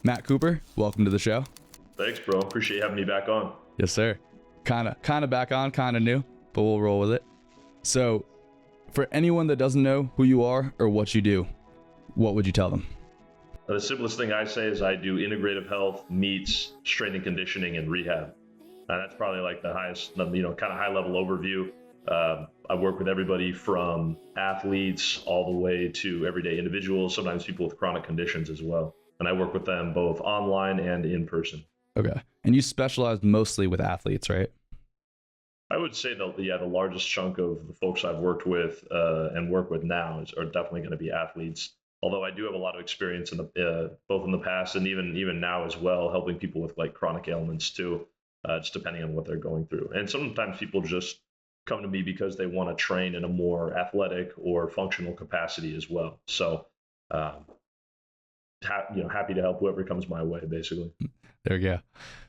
Matt Cooper, welcome to the show. Thanks, bro. Appreciate you having me back on. Yes, sir. Kind of back on, kind of new, but we'll roll with it. So, for anyone that doesn't know who you are or what you do, what would you tell them? The simplest thing I say is I do integrative health, meets, strength and conditioning, and rehab. And that's probably like the highest, kind of high level overview. I work with everybody from athletes all the way to everyday individuals, sometimes people with chronic conditions as well. And I work with them both online and in person. Okay. And you specialize mostly with athletes, right? I would say the largest chunk of the folks I've worked with and work with now are definitely going to be athletes. Although I do have a lot of experience in both in the past and even now as well, helping people with like chronic ailments too, just depending on what they're going through. And sometimes people just come to me because they want to train in a more athletic or functional capacity as well. So, happy to help whoever comes my way, basically. There you go.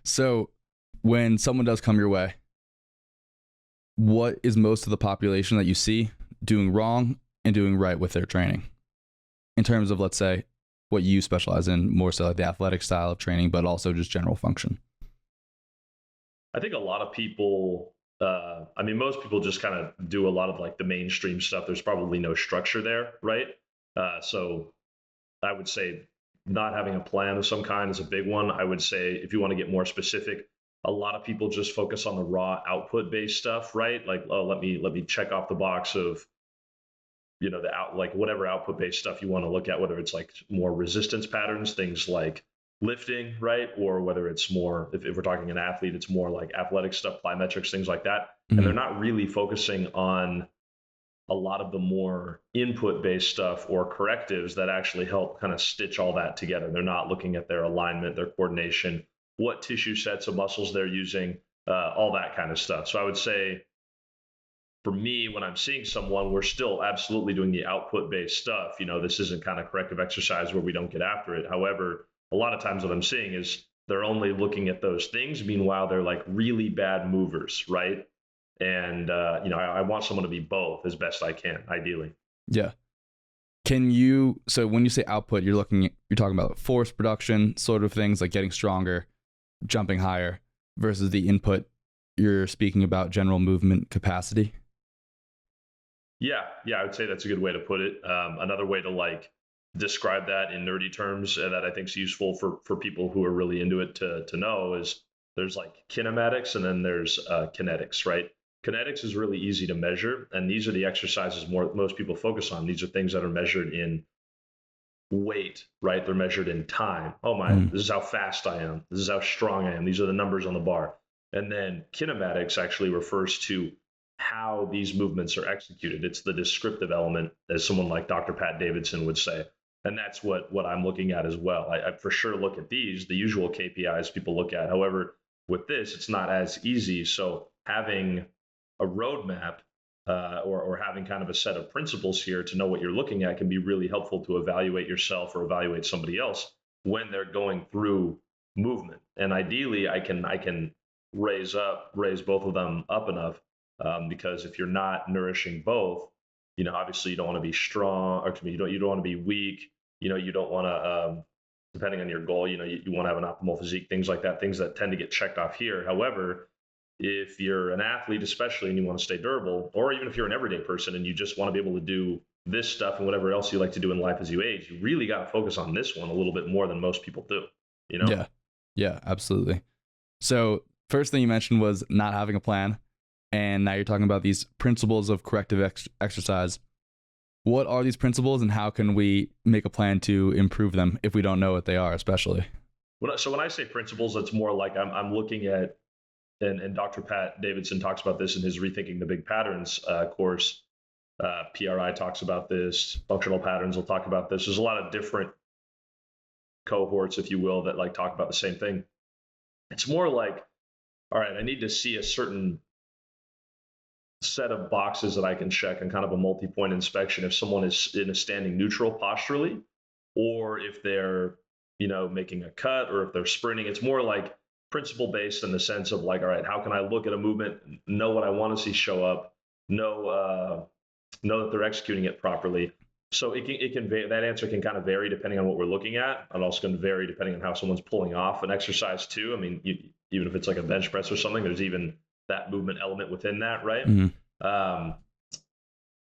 So, when someone does come your way, what is most of the population that you see doing wrong and doing right with their training? In terms of, let's say, what you specialize in, more so like the athletic style of training, but also just general function. I think a lot of people, most people just kind of do a lot of like the mainstream stuff. There's probably no structure there, right? So I would say not having a plan of some kind is a big one. I would say if you want to get more specific, a lot of people just focus on the raw output based stuff, right? Like, oh, let me check off the box of, whatever output based stuff you want to look at, whether it's like more resistance patterns, things like lifting, right? Or whether it's more, if we're talking an athlete, it's more like athletic stuff, plyometrics, things like that. Mm-hmm. And they're not really focusing on a lot of the more input based stuff or correctives that actually help kind of stitch all that together. They're not looking at their alignment, their coordination, what tissue sets of muscles they're using, all that kind of stuff. So I would say for me, when I'm seeing someone, we're still absolutely doing the output based stuff. This isn't kind of corrective exercise where we don't get after it. However, a lot of times what I'm seeing is they're only looking at those things. Meanwhile, they're like really bad movers, right? And, I want someone to be both as best I can, ideally. Yeah. So when you say output, you're talking about force production sort of things like getting stronger, jumping higher, versus the input, you're speaking about general movement capacity. Yeah, I would say that's a good way to put it. Another way to like describe that in nerdy terms that I think is useful for people who are really into it to know is there's like kinematics and then there's kinetics, right? Kinetics is really easy to measure, and these are the exercises most people focus on. These are things that are measured in weight, right? They're measured in time. Oh my, This is how fast I am. This is how strong I am. These are the numbers on the bar. And then kinematics actually refers to how these movements are executed. It's the descriptive element, as someone like Dr. Pat Davidson would say. And that's what I'm looking at as well. I for sure look at these, the usual KPIs people look at. However, with this, it's not as easy. So having a roadmap or having kind of a set of principles here to know what you're looking at can be really helpful to evaluate yourself or evaluate somebody else when they're going through movement. And ideally, I can raise both of them up enough because if you're not nourishing both, obviously you don't want to be strong, or you don't want to be weak. You don't want to, depending on your goal, you want to have an optimal physique, things like that, things that tend to get checked off here. However, if you're an athlete, especially, and you want to stay durable, or even if you're an everyday person and you just want to be able to do this stuff and whatever else you like to do in life as you age, you really got to focus on this one a little bit more than most people do, Yeah, absolutely. So first thing you mentioned was not having a plan. And now you're talking about these principles of corrective exercise. What are these principles and how can we make a plan to improve them if we don't know what they are, especially? So when I say principles, it's more like I'm looking at, and Dr. Pat Davidson talks about this in his Rethinking the Big Patterns course. PRI talks about this. Functional Patterns will talk about this. There's a lot of different cohorts, if you will, that like talk about the same thing. It's more like, all right, I need to see a certain set of boxes that I can check on kind of a multi-point inspection if someone is in a standing neutral posturally, or if they're, making a cut, or if they're sprinting. It's more like principle based in the sense of like, all right, how can I look at a movement, know what I want to see show up, know that they're executing it properly, So that answer can kind of vary depending on what we're looking at, and also can vary depending on how someone's pulling off an exercise too. I mean, even if it's like a bench press or something, there's even that movement element within that, right? Um,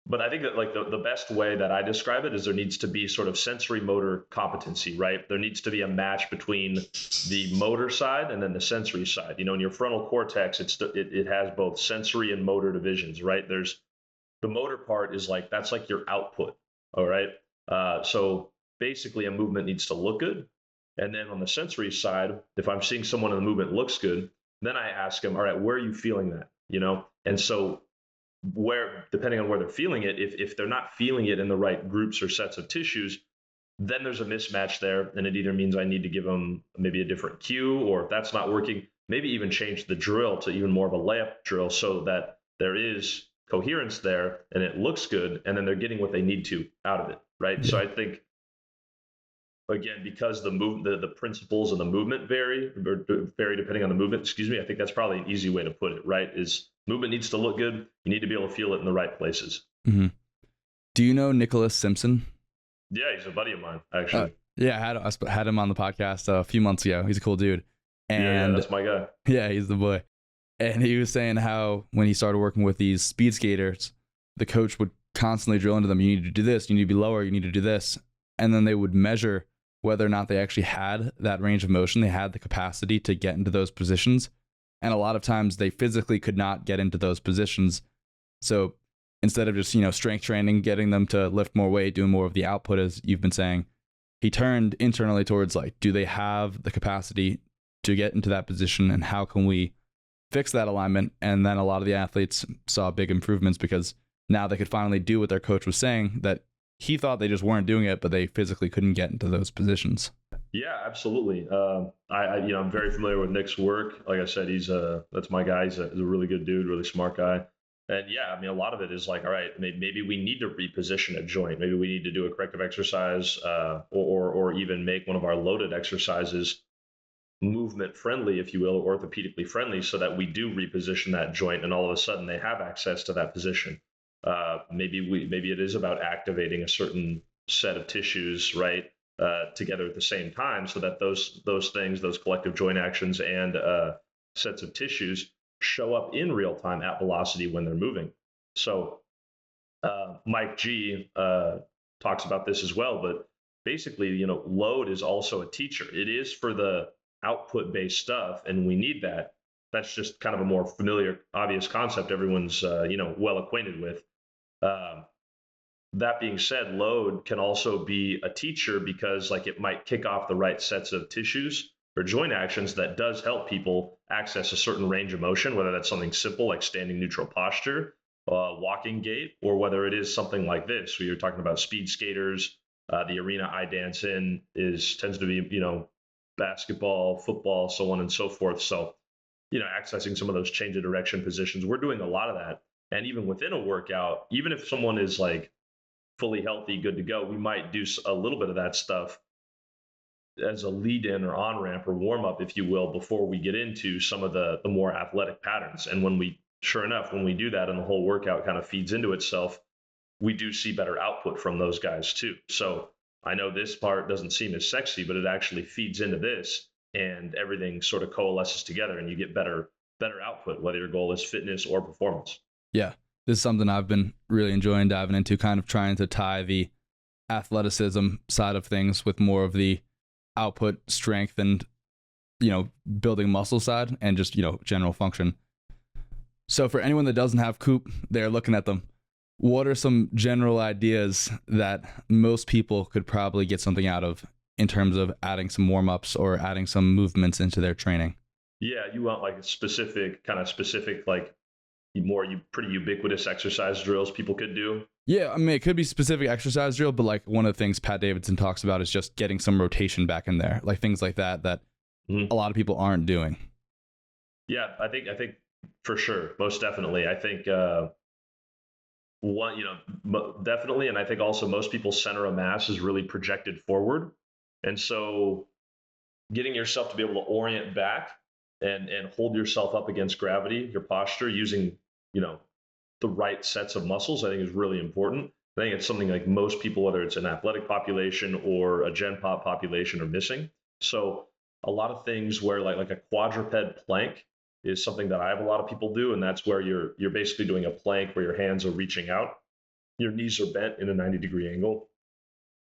but I think that like the best way that I describe it is there needs to be sort of sensory motor competency, right? There needs to be a match between the motor side and then the sensory side. You know, in your frontal cortex, it has both sensory and motor divisions, right? There's the motor part is like that's like your output. All right. So basically, a movement needs to look good. And then on the sensory side, if I'm seeing someone in the movement looks good, then I ask them, all right, where are you feeling that? You know, and so where, depending on where they're feeling it, if they're not feeling it in the right groups or sets of tissues, then there's a mismatch there. And it either means I need to give them maybe a different cue, or if that's not working, maybe even change the drill to even more of a layup drill so that there is coherence there and it looks good. And then they're getting what they need to out of it. Right. Yeah. So I think, again, because the principles and the movement vary depending on the movement, excuse me, I think that's probably an easy way to put it, right? Is movement needs to look good. You need to be able to feel it in the right places. Mm-hmm. Do you know Nicholas Simpson? Yeah, he's a buddy of mine, actually. Yeah, I had him on the podcast a few months ago. He's a cool dude. And yeah, that's my guy. Yeah, he's the boy. And he was saying how when he started working with these speed skaters, the coach would constantly drill into them, you need to do this, you need to be lower, you need to do this. And then they would measure whether or not they actually had that range of motion, they had the capacity to get into those positions. And a lot of times they physically could not get into those positions. So instead of just, strength training, getting them to lift more weight, doing more of the output, as you've been saying, he turned internally towards like, do they have the capacity to get into that position, and how can we fix that alignment? And then a lot of the athletes saw big improvements because now they could finally do what their coach was saying, that he thought they just weren't doing it, but they physically couldn't get into those positions. Yeah, absolutely. I'm very familiar with Nick's work. Like I said, that's my guy. He's a really good dude, really smart guy. And yeah, I mean, a lot of it is like, all right, maybe we need to reposition a joint. Maybe we need to do a corrective exercise, or even make one of our loaded exercises movement friendly, if you will, or orthopedically friendly, so that we do reposition that joint, and all of a sudden they have access to that position. Maybe it is about activating a certain set of tissues, right, together at the same time, so that those collective joint actions and sets of tissues show up in real time at velocity when they're moving. So Mike G talks about this as well, but basically, load is also a teacher. It is for the output based stuff, and we need that. That's just kind of a more familiar, obvious concept everyone's well acquainted with. That being said, load can also be a teacher, because like it might kick off the right sets of tissues or joint actions that does help people access a certain range of motion, whether that's something simple like standing neutral posture, walking gait, or whether it is something like this, where you're talking about speed skaters. The arena I dance in tends to be, basketball, football, so on and so forth. So, accessing some of those change of direction positions, we're doing a lot of that. And even within a workout, even if someone is like fully healthy, good to go, we might do a little bit of that stuff as a lead in or on ramp or warm up, if you will, before we get into some of the more athletic patterns. And when we do that and the whole workout kind of feeds into itself, we do see better output from those guys too. So I know this part doesn't seem as sexy, but it actually feeds into this, and everything sort of coalesces together, and you get better output, whether your goal is fitness or performance. Yeah, this is something I've been really enjoying diving into, kind of trying to tie the athleticism side of things with more of the output, strength, and building muscle side, and just general function. So for anyone that doesn't have Coop, they're looking at them. What are some general ideas that most people could probably get something out of in terms of adding some warm-ups or adding some movements into their training? Yeah, you want like specific, like pretty ubiquitous exercise drills people could do. Yeah, I mean, it could be specific exercise drill, but like one of the things Pat Davidson talks about is just getting some rotation back in there, like things like that a lot of people aren't doing. Yeah, I think for sure, most definitely. I think definitely, and I think also most people's center of mass is really projected forward, and so getting yourself to be able to orient back and hold yourself up against gravity, your posture, using the right sets of muscles, I think is really important. I think it's something like most people, whether it's an athletic population or a gen pop population, are missing. So a lot of things where like a quadruped plank is something that I have a lot of people do, and that's where you're basically doing a plank where your hands are reaching out, your knees are bent in a 90-degree angle.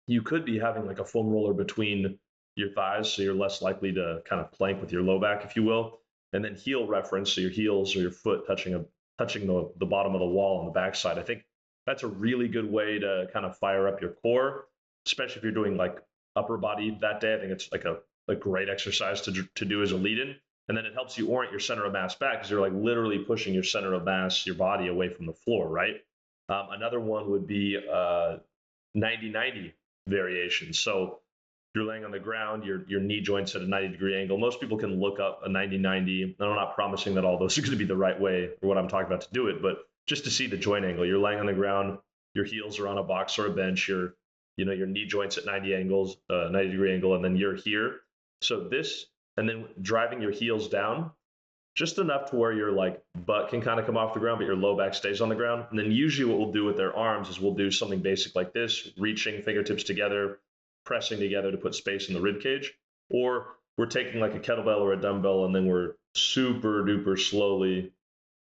You could be having like a foam roller between your thighs, so you're less likely to kind of plank with your low back, if you will, and then heel reference, so your heels or your foot touching the bottom of the wall on the backside. I think that's a really good way to kind of fire up your core, especially if you're doing like upper body that day. I think it's like a great exercise to do as a lead-in. And then it helps you orient your center of mass back because you're like literally pushing your center of mass, your body away from the floor, right? Another one would be 90-90 variation. So you're laying on the ground, your knee joints at a 90-degree angle. Most people can look up a 90-90. And I'm not promising that all those are going to be the right way or what I'm talking about to do it, but just to see the joint angle. You're laying on the ground, your heels are on a box or a bench, your knee joints at 90-degree angle, and then you're here. So this, and then driving your heels down just enough to where your like butt can kind of come off the ground, but your low back stays on the ground. And then usually what we'll do with their arms is we'll do something basic like this, reaching fingertips together, pressing together to put space in the rib cage. Or we're taking like a kettlebell or a dumbbell, and then we're super duper slowly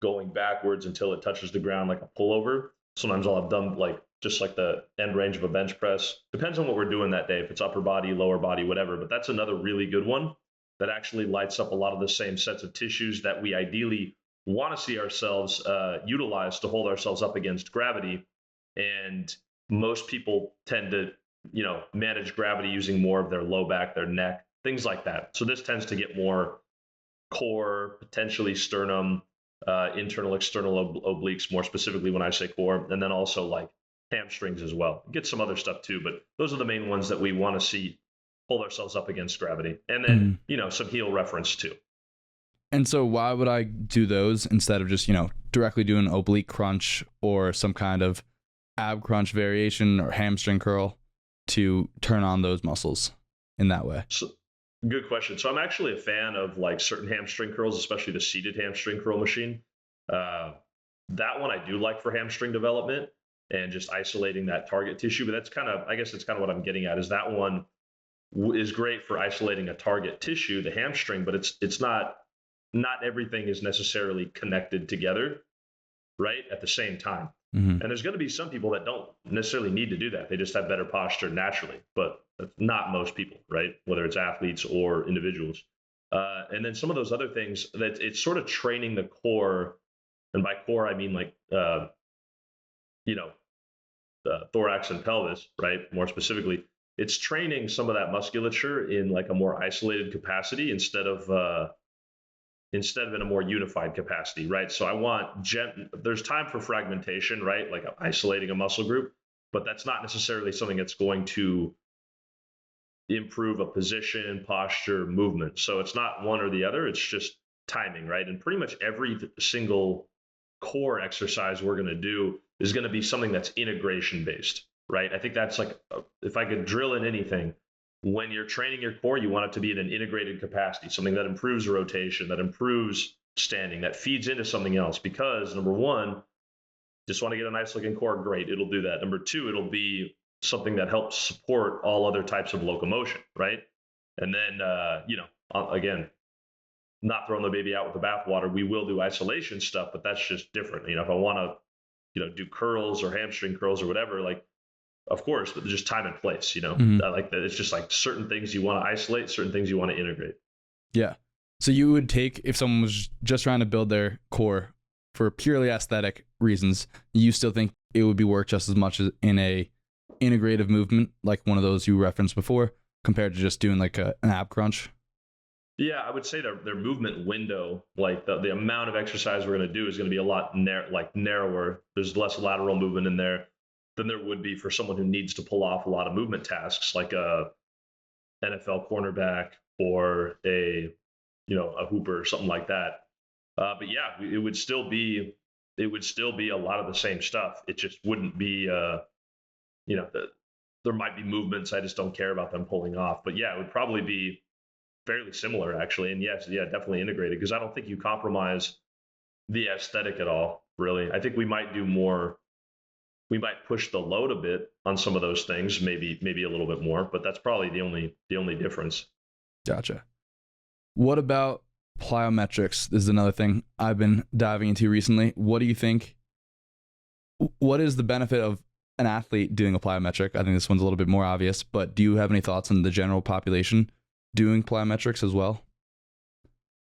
going backwards until it touches the ground like a pullover. Sometimes I'll have done like just like the end range of a bench press. Depends on what we're doing that day, if it's upper body, lower body, whatever. But that's another really good one that actually lights up a lot of the same sets of tissues that we ideally want to see ourselves utilize to hold ourselves up against gravity. And most people tend to, manage gravity using more of their low back, their neck, things like that. So this tends to get more core, potentially sternum, internal, external obliques, more specifically when I say core, and then also like hamstrings as well. Get some other stuff too, but those are the main ones that we want to see hold ourselves up against gravity. And then, some heel reference too. And so why would I do those instead of just, directly doing an oblique crunch or some kind of ab crunch variation or hamstring curl to turn on those muscles in that way? So, good question. So I'm actually a fan of like certain hamstring curls, especially the seated hamstring curl machine. That one I do like for hamstring development and just isolating that target tissue. But I guess that's kind of what I'm getting at, is that one is great for isolating a target tissue, the hamstring, but it's not everything is necessarily connected together, right, at the same time. And there's going to be some people that don't necessarily need to do that. They just have better posture naturally, but not most people, right? Whether it's athletes or individuals. And then some of those other things that it's sort of training the core. And by core, I mean like, thorax and pelvis, right? More specifically, it's training some of that musculature in like a more isolated capacity instead of in a more unified capacity, right? So I want there's time for fragmentation, right? Like isolating a muscle group, but that's not necessarily something that's going to improve a position, posture, movement. So it's not one or the other, it's just timing, right? And pretty much every single core exercise we're going to do is going to be something that's integration based, right? I think that's like, if I could drill in anything, when you're training your core, you want it to be in an integrated capacity, something that improves rotation, that improves standing, that feeds into something else. Because number one, just want to get a nice looking core, great, it'll do that. Number two, it'll be something that helps support all other types of locomotion, right? And then, again, not throwing the baby out with the bathwater, we will do isolation stuff, but that's just different. If I want to, do curls or hamstring curls or whatever, like, of course, but just time and place, I like that. It's just like certain things you want to isolate, certain things you want to integrate. Yeah. So you would take, if someone was just trying to build their core for purely aesthetic reasons, you still think it would be work just as much as in a integrative movement, like one of those you referenced before, compared to just doing like an ab crunch? Yeah, I would say their movement window, like the amount of exercise we're going to do is going to be a lot narrower. There's less lateral movement in there than there would be for someone who needs to pull off a lot of movement tasks, like a NFL cornerback or a hooper or something like that. But yeah, it would still be a lot of the same stuff. It just wouldn't be there might be movements I just don't care about them pulling off. But yeah, it would probably be fairly similar actually. And yes, yeah, definitely integrated, because I don't think you compromise the aesthetic at all, really. I think we might do more we might push the load a bit on some of those things, maybe a little bit more, but that's probably the only difference. Gotcha. What about plyometrics? This is another thing I've been diving into recently. What do you think? What is the benefit of an athlete doing a plyometric? I think this one's a little bit more obvious, but do you have any thoughts on the general population doing plyometrics as well?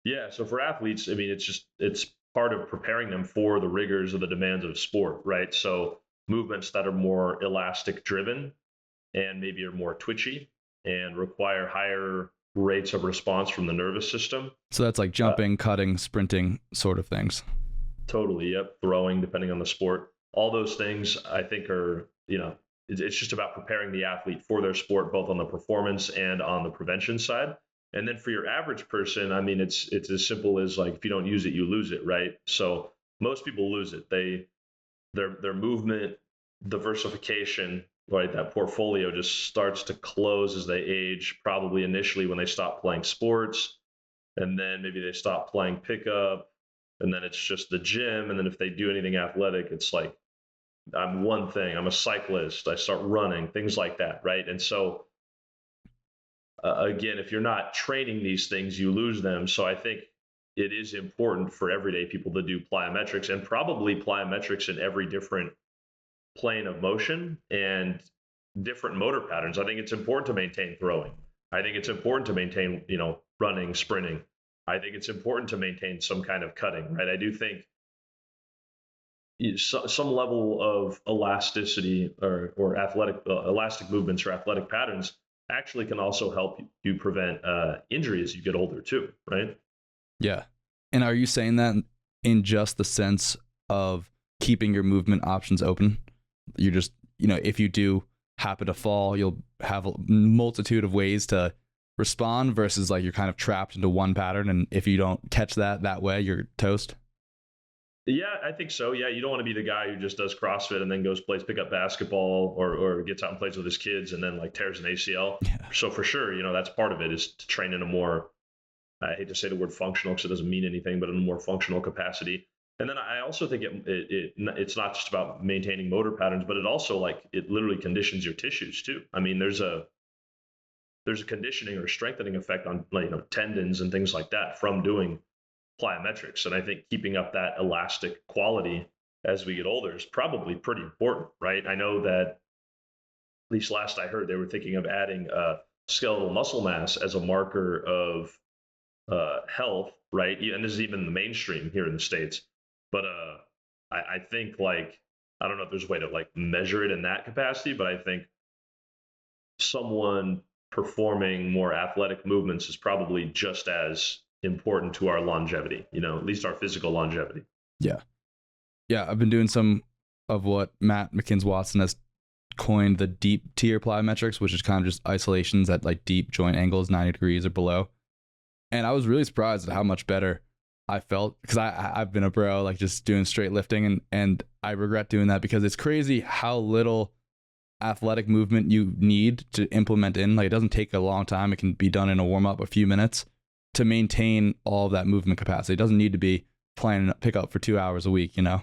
Yeah, so for athletes, I mean, it's part of preparing them for the rigors of the demands of sport, right? So movements that are more elastic driven and maybe are more twitchy and require higher rates of response from the nervous system. So that's like Uh, jumping, cutting, sprinting sort of things. Totally, yep. Throwing, depending on the sport. All those things I think are, it's just about preparing the athlete for their sport, both on the performance and on the prevention side. And then for your average person, I mean, it's as simple as like if you don't use it, you lose it, right? So most people lose it. Their movement diversification, right? That portfolio just starts to close as they age, probably initially when they stop playing sports, and then maybe they stop playing pickup, and then it's just the gym. And then if they do anything athletic, it's like I'm one thing. I'm a cyclist. I start running, things like that, right? And so again, if you're not training these things, you lose them. So I think it is important for everyday people to do plyometrics, and probably plyometrics in every different plane of motion and different motor patterns. I think it's important to maintain throwing. I think it's important to maintain, running, sprinting. I think it's important to maintain some kind of cutting, right? I do think some level of elasticity or athletic elastic movements or athletic patterns actually can also help you prevent injury as you get older too, right? Yeah. And are you saying that in just the sense of keeping your movement options open? You're just, if you do happen to fall, you'll have a multitude of ways to respond versus like you're kind of trapped into one pattern. And if you don't catch that way, you're toast. Yeah, I think so. Yeah, you don't want to be the guy who just does CrossFit and then goes plays pickup basketball or gets out and plays with his kids and then like tears an ACL. Yeah. So for sure, that's part of it is to train in a more, I hate to say the word functional because it doesn't mean anything, but in a more functional capacity. And then I also think it's not just about maintaining motor patterns, but it also it literally conditions your tissues too. I mean, there's a conditioning or strengthening effect on tendons and things like that from doing plyometrics. And I think keeping up that elastic quality as we get older is probably pretty important, right? I know that at least last I heard, they were thinking of adding skeletal muscle mass as a marker of health, right? And this is even the mainstream here in the States. But I think I don't know if there's a way to measure it in that capacity, but I think someone performing more athletic movements is probably just as important to our longevity, at least our physical longevity. Yeah. Yeah. I've been doing some of what Matt McKins-Watson has coined the deep tier plyometrics, which is kind of just isolations at like deep joint angles, 90 degrees or below. And I was really surprised at how much better I felt because I've been a bro, like just doing straight lifting. And I regret doing that because it's crazy how little athletic movement you need to implement in. Like it doesn't take a long time. It can be done in a warm up, a few minutes to maintain all of that movement capacity. It doesn't need to be playing pickup for 2 hours a week, Yeah,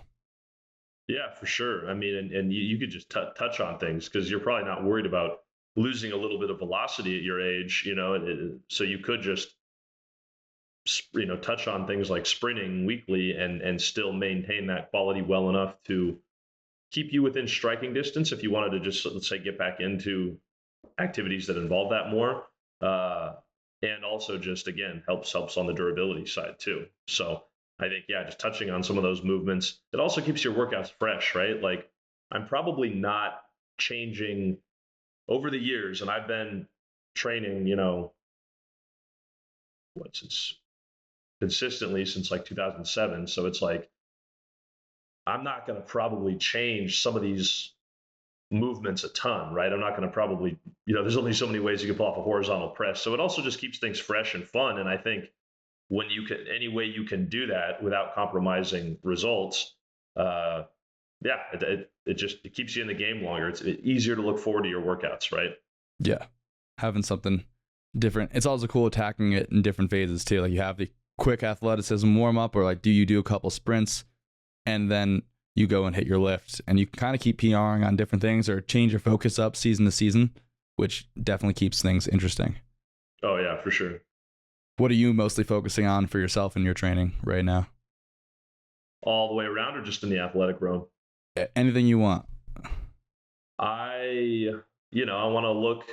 for sure. I mean, and you could just touch on things because you're probably not worried about losing a little bit of velocity at your age, so you could just touch on things like sprinting weekly and still maintain that quality well enough to keep you within striking distance if you wanted to just, let's say, get back into activities that involve that more. And also just, again, helps on the durability side too. So I think, yeah, just touching on some of those movements, it also keeps your workouts fresh, right? Like I'm probably not changing over the years, and I've been training, since consistently since like 2007. So it's like, I'm not going to probably change some of these movements a ton, right? I'm not going to probably, there's only so many ways you can pull off a horizontal press. So it also just keeps things fresh and fun. And I think when you can, any way you can do that without compromising results, it keeps you in the game longer. It's easier to look forward to your workouts, right? Yeah. Having something different. It's also cool attacking it in different phases too. Like you have the quick athleticism warm up, or like, do you do a couple sprints and then you go and hit your lift, and you can kind of keep PRing on different things or change your focus up season to season, which definitely keeps things interesting. Oh yeah, for sure. What are you mostly focusing on for yourself in your training right now? All the way around, or just in the athletic realm? Anything you want. I want to look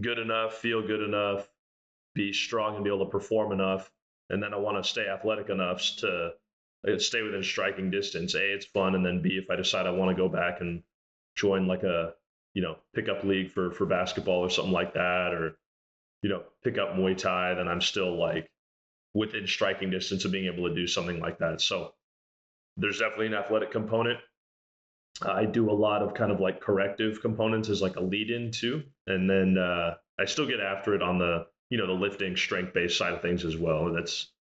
good enough, feel good enough, be strong and be able to perform enough. And then I want to stay athletic enough to stay within striking distance. A, it's fun. And then B, if I decide I want to go back and join like a, pickup league for basketball or something like that, or, pick up Muay Thai, then I'm still like within striking distance of being able to do something like that. So there's definitely an athletic component. I do a lot of kind of like corrective components as like a lead in too. And then I still get after it on the, the lifting strength based side of things as well. And that's,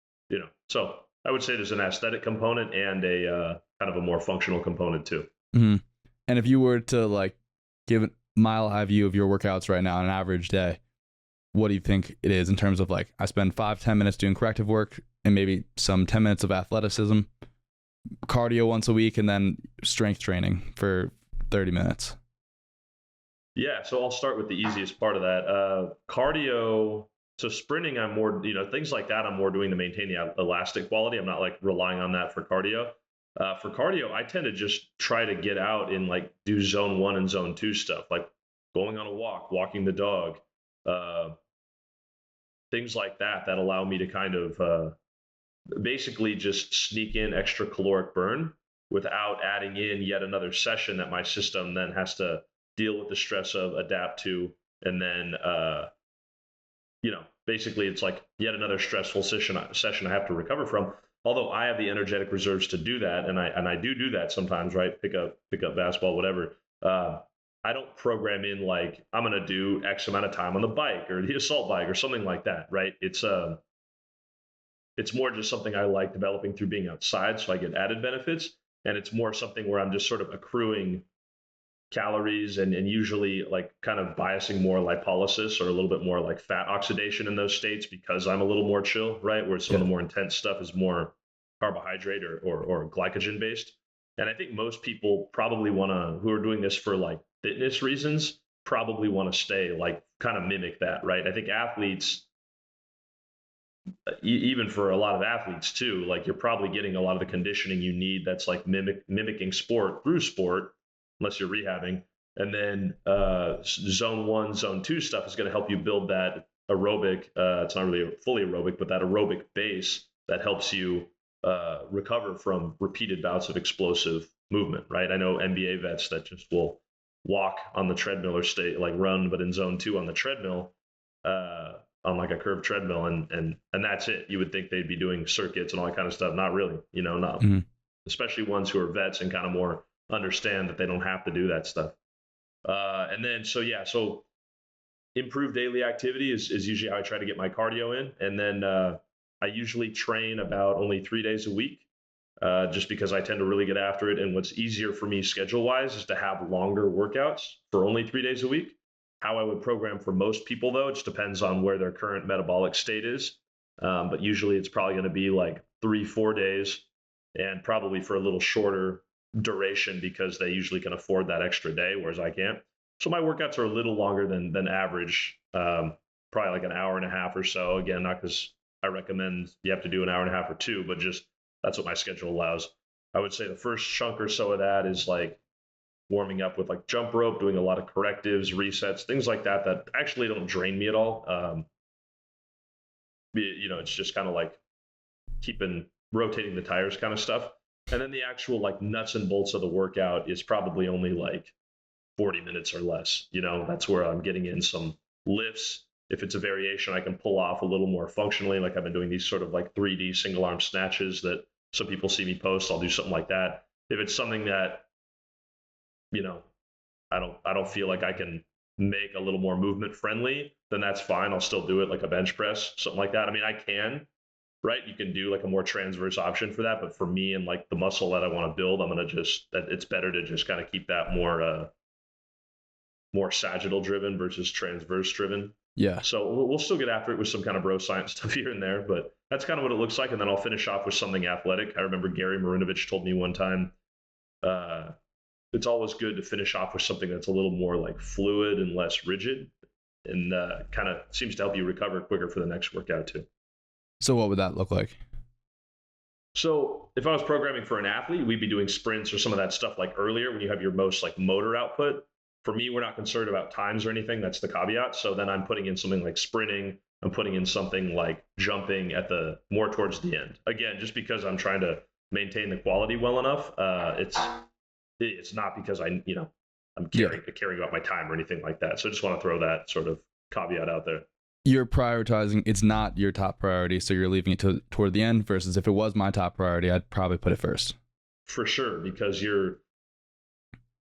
so I would say there's an aesthetic component and a kind of a more functional component too. Mm-hmm. And if you were to like give a mile high view of your workouts right now on an average day, what do you think it is in terms of like, I spend 5-10 minutes doing corrective work and maybe some 10 minutes of athleticism, cardio once a week, and then strength training for 30 minutes? Yeah, so I'll start with the easiest part of that. Cardio, so sprinting, I'm more, things like that, I'm more doing to maintain the elastic quality. I'm not like relying on that for cardio. For cardio, I tend to just try to get out and like do zone 1 and zone 2 stuff, like going on a walk, walking the dog, things like that allow me to kind of basically just sneak in extra caloric burn without adding in yet another session that my system then has to deal with the stress of, adapt to, and then basically it's like yet another stressful session I have to recover from. Although I have the energetic reserves to do that, and I do that sometimes, right? Pick up basketball, whatever. I don't program in like I'm gonna do X amount of time on the bike or the assault bike or something like that, right? It's more just something I like developing through being outside, so I get added benefits, and it's more something where I'm just sort of accruing calories and usually like kind of biasing more lipolysis or a little bit more like fat oxidation in those states because I'm a little more chill, right? Where some of the more intense stuff is more carbohydrate or glycogen based. And I think most people probably who are doing this for like fitness reasons, probably want to stay like kind of mimic that, right? I think athletes, even for a lot of athletes too, like you're probably getting a lot of the conditioning you need that's like mimicking sport through sport, unless you're rehabbing. And then zone 1, zone 2 stuff is going to help you build that aerobic, it's not really fully aerobic, but that aerobic base that helps you recover from repeated bouts of explosive movement, right? I know NBA vets that just will walk on the treadmill or stay like run, but in zone 2 on the treadmill, on like a curved treadmill, and that's it. You would think they'd be doing circuits and all that kind of stuff. Not really, not especially ones who are vets and kind of more understand that they don't have to do that stuff. And then, so improved daily activity is usually how I try to get my cardio in. And then I usually train about only 3 days a week, just because I tend to really get after it. And what's easier for me schedule wise is to have longer workouts for only 3 days a week. How I would program for most people, though, it just depends on where their current metabolic state is. But usually it's probably going to be like 3-4 days, and probably for a little shorter duration because they usually can afford that extra day, whereas I can't. So my workouts are a little longer than average, probably like an hour and a half or so. Again, not because I recommend you have to do an hour and a half or two, but just that's what my schedule allows. I would say the first chunk or so of that is like warming up with like jump rope, doing a lot of correctives, resets, things like that actually don't drain me at all. It's just kind of like rotating the tires kind of stuff. And then the actual like nuts and bolts of the workout is probably only like 40 minutes or less. That's where I'm getting in some lifts. If it's a variation I can pull off a little more functionally, like I've been doing these sort of like 3D single arm snatches that some people see me post, I'll do something like that. If it's something that I don't feel like I can make a little more movement friendly, then that's fine. I'll still do it like a bench press, something like that. I mean, I can, right? You can do like a more transverse option for that. But for me and like the muscle that I want to build, it's better to just kind of keep that more sagittal driven versus transverse driven. Yeah. So we'll still get after it with some kind of bro science stuff here and there, but that's kind of what it looks like. And then I'll finish off with something athletic. I remember Gary Marinovich told me one time, it's always good to finish off with something that's a little more like fluid and less rigid, and kind of seems to help you recover quicker for the next workout too. So what would that look like? So if I was programming for an athlete, we'd be doing sprints or some of that stuff like earlier when you have your most like motor output. For me, we're not concerned about times or anything. That's the caveat. So then I'm putting in something like sprinting. I'm putting in something like jumping at the more towards the end. Again, just because I'm trying to maintain the quality well enough. It's not because I'm caring about my time or anything like that. So I just want to throw that sort of caveat out there. You're prioritizing, it's not your top priority, so you're leaving it toward the end, versus if it was my top priority, I'd probably put it first. For sure, because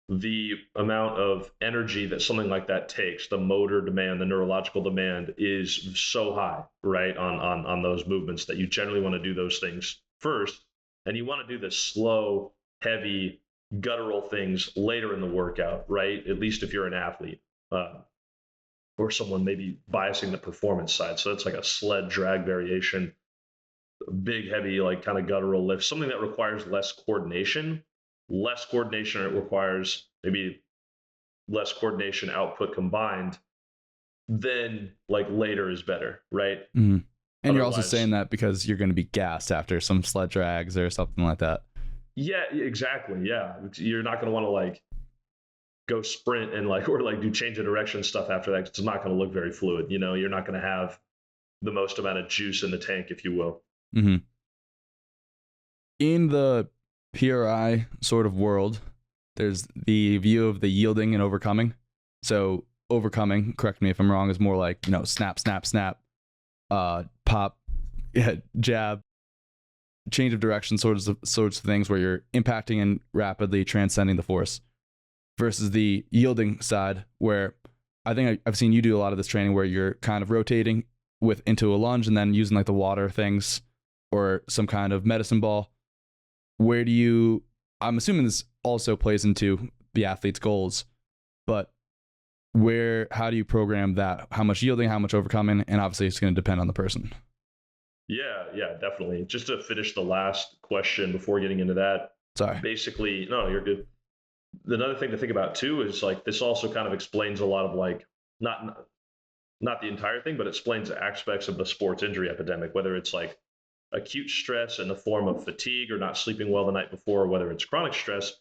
the amount of energy that something like that takes, the motor demand, the neurological demand is so high, right, on those movements that you generally want to do those things first, and you want to do the slow, heavy, guttural things later in the workout, right? At least if you're an athlete. Or someone maybe biasing the performance side. So that's like a sled drag variation, big, heavy, like kind of guttural lift, something that requires less coordination. Less coordination, it requires maybe less coordination output combined, then like later is better, right? Mm-hmm. And you're also saying that because you're going to be gassed after some sled drags or something like that. Yeah, exactly. Yeah. You're not going to want to like go sprint and like, or like do change of direction stuff after that. It's not going to look very fluid. You know, you're not going to have the most amount of juice in the tank, if you will. Mm-hmm. In the PRI sort of world, there's the view of the yielding and overcoming. So overcoming, correct me if I'm wrong, is more like, snap, snap, snap, pop, jab, change of direction, sorts of things where you're impacting and rapidly transcending the force. Versus the yielding side, where I think I've seen you do a lot of this training where you're kind of rotating into a lunge and then using like the water things or some kind of medicine ball. I'm assuming this also plays into the athlete's goals, but how do you program that? How much yielding, how much overcoming? And obviously it's going to depend on the person. Yeah, definitely. Just to finish the last question before getting into that. Sorry. Basically, no, you're good. Another thing to think about too is like this also kind of explains a lot of like not the entire thing, but explains aspects of the sports injury epidemic, whether it's like acute stress in the form of fatigue or not sleeping well the night before, whether it's chronic stress.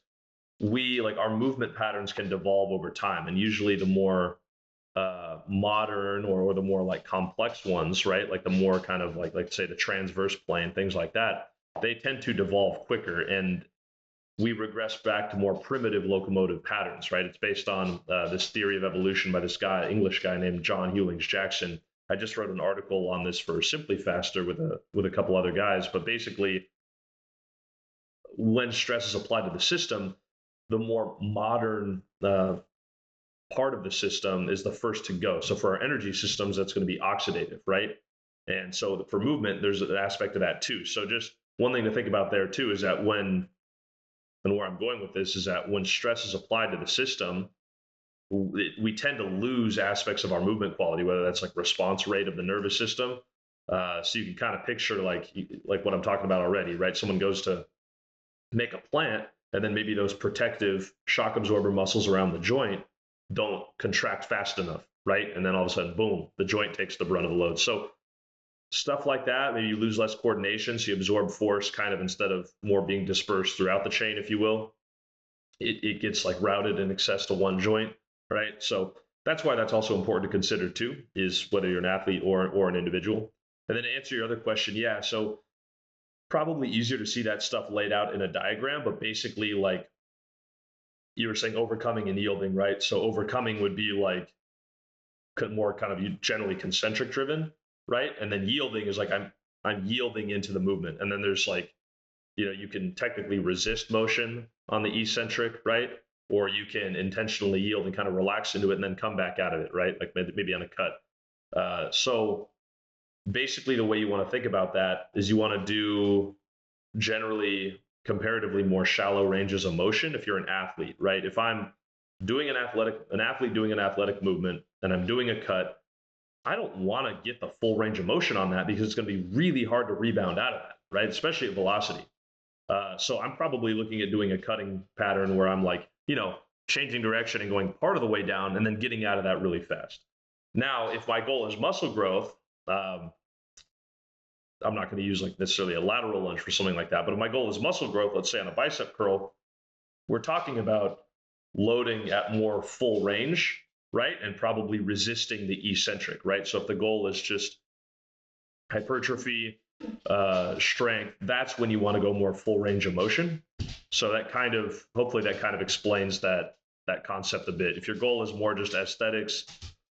Our movement patterns can devolve over time, and usually the more modern or the more like complex ones, right? Like the more kind of like say the transverse plane, things like that, they tend to devolve quicker, and we regress back to more primitive locomotive patterns, right? It's based on this theory of evolution by this English guy named John Hewlings Jackson. I just wrote an article on this for Simply Faster with a couple other guys, but basically, when stress is applied to the system, the more modern part of the system is the first to go. So for our energy systems, that's going to be oxidative, right? And so for movement, there's an aspect of that too. So just one thing to think about there too is that and where I'm going with this is that when stress is applied to the system, we tend to lose aspects of our movement quality, whether that's like response rate of the nervous system. So you can kind of picture like what I'm talking about already, right? Someone goes to make a plant, and then maybe those protective shock absorber muscles around the joint don't contract fast enough, right? And then all of a sudden, boom, the joint takes the brunt of the load. So stuff like that, maybe you lose less coordination, so you absorb force kind of instead of more being dispersed throughout the chain, if you will. It gets like routed in excess to one joint, right? So that's why that's also important to consider too, is whether you're an athlete or an individual. And then to answer your other question, yeah, so probably easier to see that stuff laid out in a diagram, but basically like you were saying overcoming and yielding, right? So overcoming would be like more kind of generally concentric driven, right? And then yielding is like I'm yielding into the movement. And then there's like, you can technically resist motion on the eccentric, right? Or you can intentionally yield and kind of relax into it and then come back out of it, right? Like maybe on a cut. So basically the way you want to think about that is you want to do generally comparatively more shallow ranges of motion if you're an athlete, right? If I'm doing an athlete doing an athletic movement and I'm doing a cut, I don't want to get the full range of motion on that because it's going to be really hard to rebound out of that, right? Especially at velocity. So I'm probably looking at doing a cutting pattern where I'm like, changing direction and going part of the way down and then getting out of that really fast. Now, if my goal is muscle growth, I'm not going to use like necessarily a lateral lunge for something like that. But if my goal is muscle growth, let's say on a bicep curl, we're talking about loading at more full range, right? And probably resisting the eccentric, right? So if the goal is just hypertrophy, strength, that's when you want to go more full range of motion. So that kind of, hopefully that kind of explains that concept a bit. If your goal is more just aesthetics,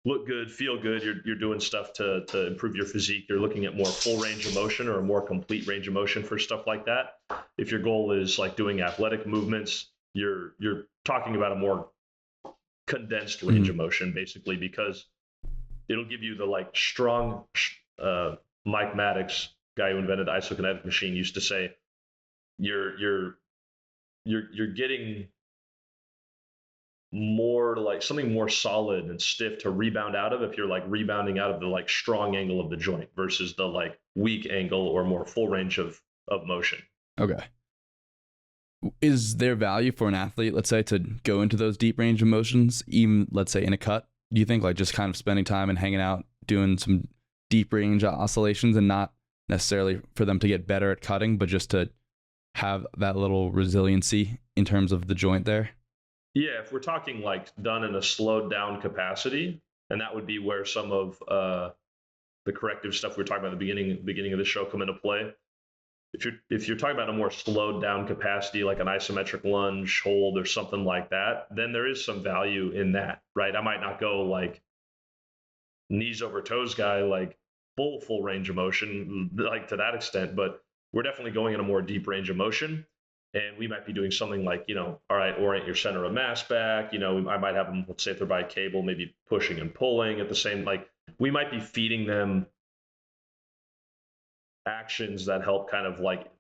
look good, feel good, you're doing stuff to improve your physique, you're looking at more full range of motion or a more complete range of motion for stuff like that. If your goal is like doing athletic movements, you're talking about a more condensed range of motion, basically, because it'll give you the like strong Mike Maddox, guy who invented the isokinetic machine, used to say you're getting more like something more solid and stiff to rebound out of if you're like rebounding out of the like strong angle of the joint versus the like weak angle or more full range of motion. Okay. Is there value for an athlete, let's say, to go into those deep range of motions, even let's say in a cut? Do you think like just kind of spending time and hanging out, doing some deep range oscillations, and not necessarily for them to get better at cutting, but just to have that little resiliency in terms of the joint there? Yeah, if we're talking like done in a slowed down capacity, and that would be where some of the corrective stuff we were talking about at the beginning of the show come into play. If you're talking about a more slowed down capacity, like an isometric lunge hold or something like that, then there is some value in that, right? I might not go like knees over toes guy, like full range of motion, like to that extent, but we're definitely going in a more deep range of motion. And we might be doing something like, all right, orient your center of mass back. I might have them, let's say if they're by a cable, maybe pushing and pulling at the same, like we might be feeding them actions that help kind of like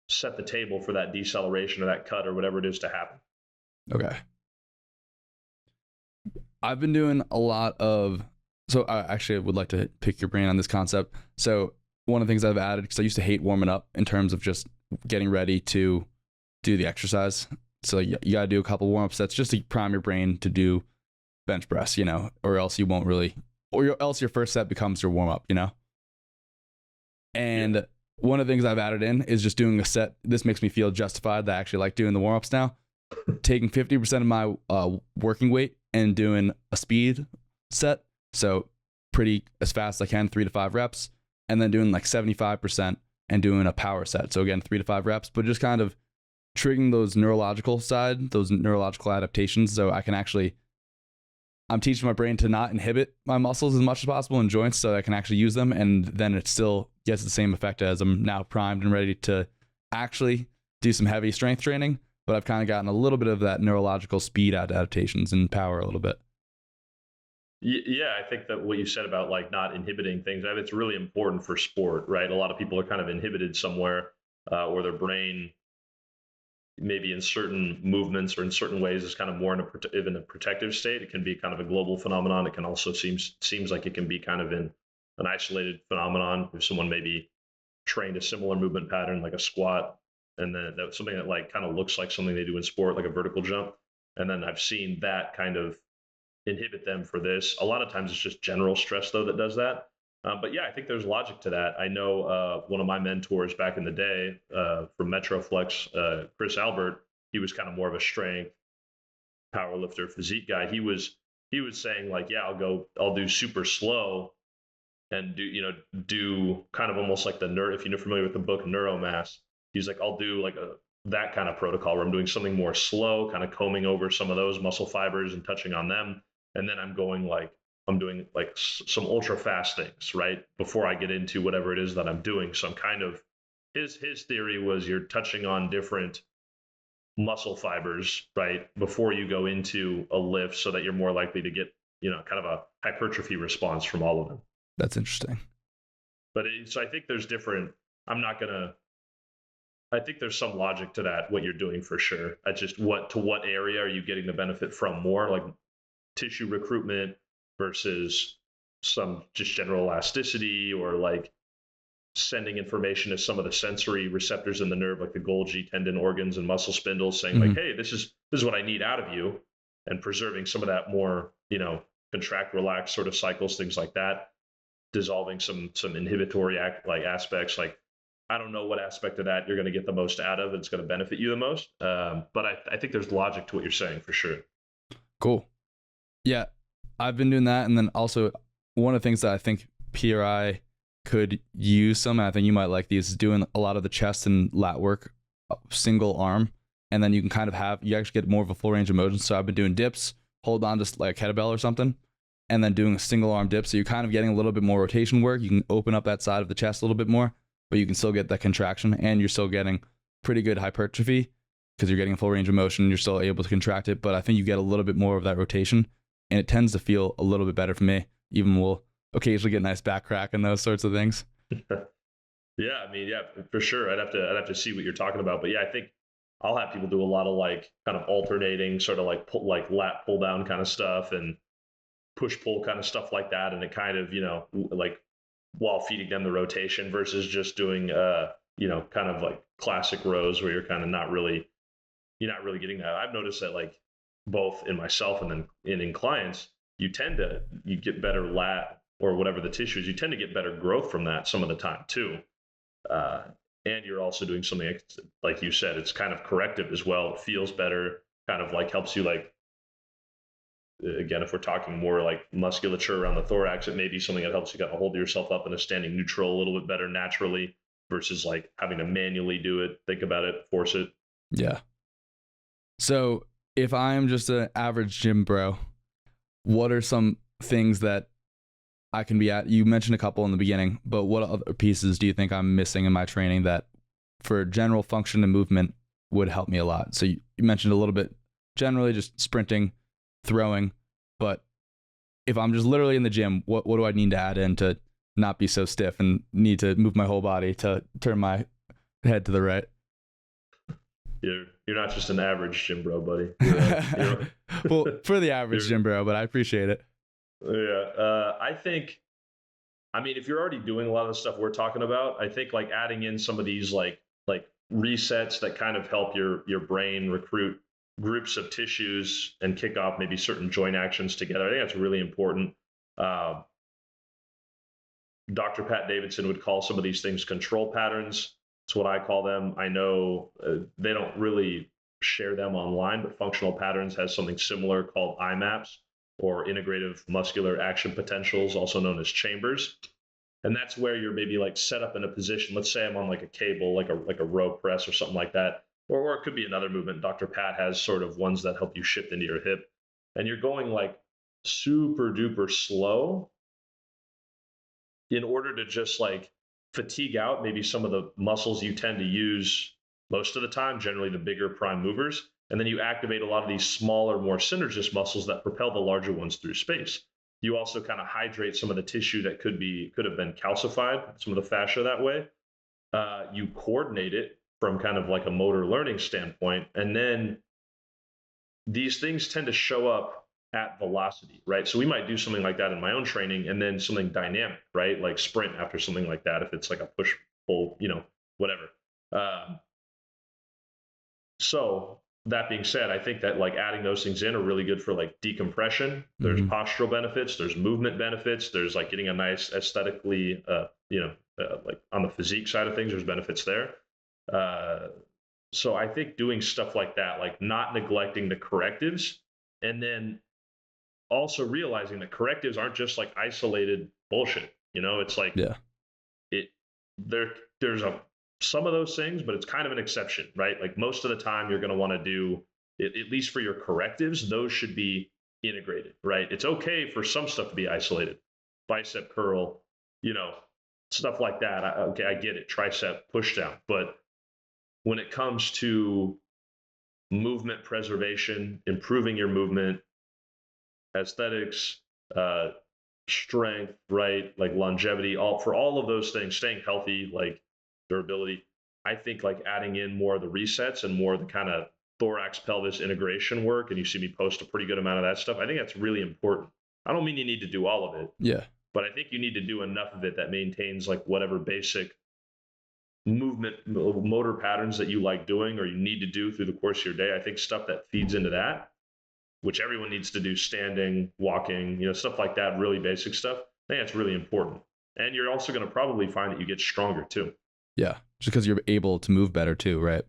set the table for that deceleration or that cut or whatever it is to happen. Okay. I've been doing a lot of, so I actually would like to pick your brain on this concept. So one of the things I've added, because I used to hate warming up in terms of just getting ready to do the exercise. So you got to do a couple warm-up sets just to prime your brain to do bench press, or else you won't really, or else your first set becomes your warm-up, And one of the things I've added in is just doing a set. This makes me feel justified that I actually like doing the warm-ups now. Taking 50% of my working weight and doing a speed set. So pretty as fast as I can, 3 to 5 reps. And then doing like 75% and doing a power set. So again, 3 to 5 reps, but just kind of triggering those neurological adaptations. So I can actually, I'm teaching my brain to not inhibit my muscles as much as possible and joints so I can actually use them. And then it still gets the same effect as I'm now primed and ready to actually do some heavy strength training. But I've kind of gotten a little bit of that neurological speed adaptations and power a little bit. Yeah, I think that what you said about like not inhibiting things, it's really important for sport, right? A lot of people are kind of inhibited somewhere, or their brain maybe in certain movements or in certain ways is kind of more in a protective state. It can be kind of a global phenomenon. It can also seems like it can be kind of in an isolated phenomenon if someone maybe trained a similar movement pattern like a squat, and then that's something that like kind of looks like something they do in sport, like a vertical jump. And then I've seen that kind of inhibit them for this. A lot of times it's just general stress though that does that. But yeah, I think there's logic to that. I know one of my mentors back in the day from Metroflex, Chris Albert, he was kind of more of a strength power lifter physique guy. He was saying like, yeah, I'll do super slow and do kind of almost like if you're familiar with the book Neuromass, he's like, I'll do like that kind of protocol where I'm doing something more slow, kind of combing over some of those muscle fibers and touching on them. And then I'm doing like some ultra fast things, right? Before I get into whatever it is that I'm doing. So I'm kind of, his theory was you're touching on different muscle fibers, right? Before you go into a lift so that you're more likely to get, kind of a hypertrophy response from all of them. That's interesting. But so I think there's different, I think there's some logic to that, what you're doing for sure. I just, what area are you getting the benefit from more? Like tissue recruitment versus some just general elasticity, or like sending information to some of the sensory receptors in the nerve, like the Golgi tendon, organs, and muscle spindles, saying like, hey, this is what I need out of you, and preserving some of that more, contract, relax sort of cycles, things like that, dissolving some inhibitory aspects. Like, I don't know what aspect of that you're going to get the most out of. It's going to benefit you the most. But I think there's logic to what you're saying for sure. Cool. Yeah, I've been doing that. And then also one of the things that I think PRI could use some, and I think you might like these, is doing a lot of the chest and lat work, single arm. And then you can kind of you actually get more of a full range of motion. So I've been doing dips, hold on to like a kettlebell or something, and then doing a single arm dip. So you're kind of getting a little bit more rotation work. You can open up that side of the chest a little bit more, but you can still get that contraction, and you're still getting pretty good hypertrophy because you're getting a full range of motion. You're still able to contract it, but I think you get a little bit more of that rotation, and it tends to feel a little bit better for me. Even we'll occasionally get nice back crack and those sorts of things. Yeah, I mean, yeah, for sure. I'd have to see what you're talking about, but yeah, I think I'll have people do a lot of like kind of alternating, sort of like lat pull down kind of stuff and push pull kind of stuff like that, and it kind of like while feeding them the rotation versus just doing kind of like classic rows where you're kind of not really getting that. I've noticed that like both in myself and then in clients, you get better lat or whatever the tissue is, you tend to get better growth from that some of the time too. And you're also doing something like you said, it's kind of corrective as well. It feels better, kind of like helps you, like, again, if we're talking more like musculature around the thorax, it may be something that helps you kind of hold yourself up in a standing neutral a little bit better naturally versus like having to manually do it, think about it, force it. Yeah. So if I'm just an average gym bro, what are some things that I can be at? You mentioned a couple in the beginning, but what other pieces do you think I'm missing in my training that for general function and movement would help me a lot? So you mentioned a little bit generally just sprinting, throwing, but if I'm just literally in the gym, what do I need to add in to not be so stiff and need to move my whole body to turn my head to the right? You're not just an average gym bro, buddy. Well, for the average gym bro, but I appreciate it. Yeah, I think, I mean, if you're already doing a lot of the stuff we're talking about, I think like adding in some of these like resets that kind of help your brain recruit groups of tissues and kick off maybe certain joint actions together. I think that's really important. Dr. Pat Davidson would call some of these things control patterns. That's what I call them. I know they don't really share them online, but functional patterns has something similar called IMAPs, or integrative muscular action potentials, also known as chambers. And that's where you're maybe like set up in a position. Let's say I'm on like a cable, like a row press or something like that. Or it could be another movement. Dr. Pat has sort of ones that help you shift into your hip. And you're going like super duper slow in order to just like fatigue out maybe some of the muscles you tend to use most of the time, generally the bigger prime movers. And then you activate a lot of these smaller, more synergist muscles that propel the larger ones through space. You also kind of hydrate some of the tissue that could have been calcified, some of the fascia that way. You coordinate it from kind of like a motor learning standpoint. And then these things tend to show up at velocity, right? So we might do something like that in my own training, and then something dynamic, right? Like sprint after something like that, if it's like a push, pull, whatever. So that being said, I think that like adding those things in are really good for like decompression. There's postural benefits, there's movement benefits, there's like getting a nice aesthetically, like on the physique side of things, there's benefits there. So I think doing stuff like that, like not neglecting the correctives, and then also realizing that correctives aren't just like isolated bullshit. It's like, there's some of those things, but it's kind of an exception, right? Like most of the time you're going to want to do, at least for your correctives, those should be integrated, right? It's okay for some stuff to be isolated, bicep curl, stuff like that. Okay, I get it, tricep push down. But when it comes to movement preservation, improving your movement, aesthetics, strength, right? Like longevity, for all of those things, staying healthy, like durability, I think like adding in more of the resets and more of the kind of thorax pelvis integration work, and you see me post a pretty good amount of that stuff, I think that's really important. I don't mean you need to do all of it. Yeah. but I think you need to do enough of it that maintains like whatever basic movement motor patterns that you like doing or you need to do through the course of your day. I think stuff that feeds into that, which everyone needs to do, standing, walking, stuff like that, really basic stuff, I think that's really important. And you're also going to probably find that you get stronger too. Yeah, just because you're able to move better too, right?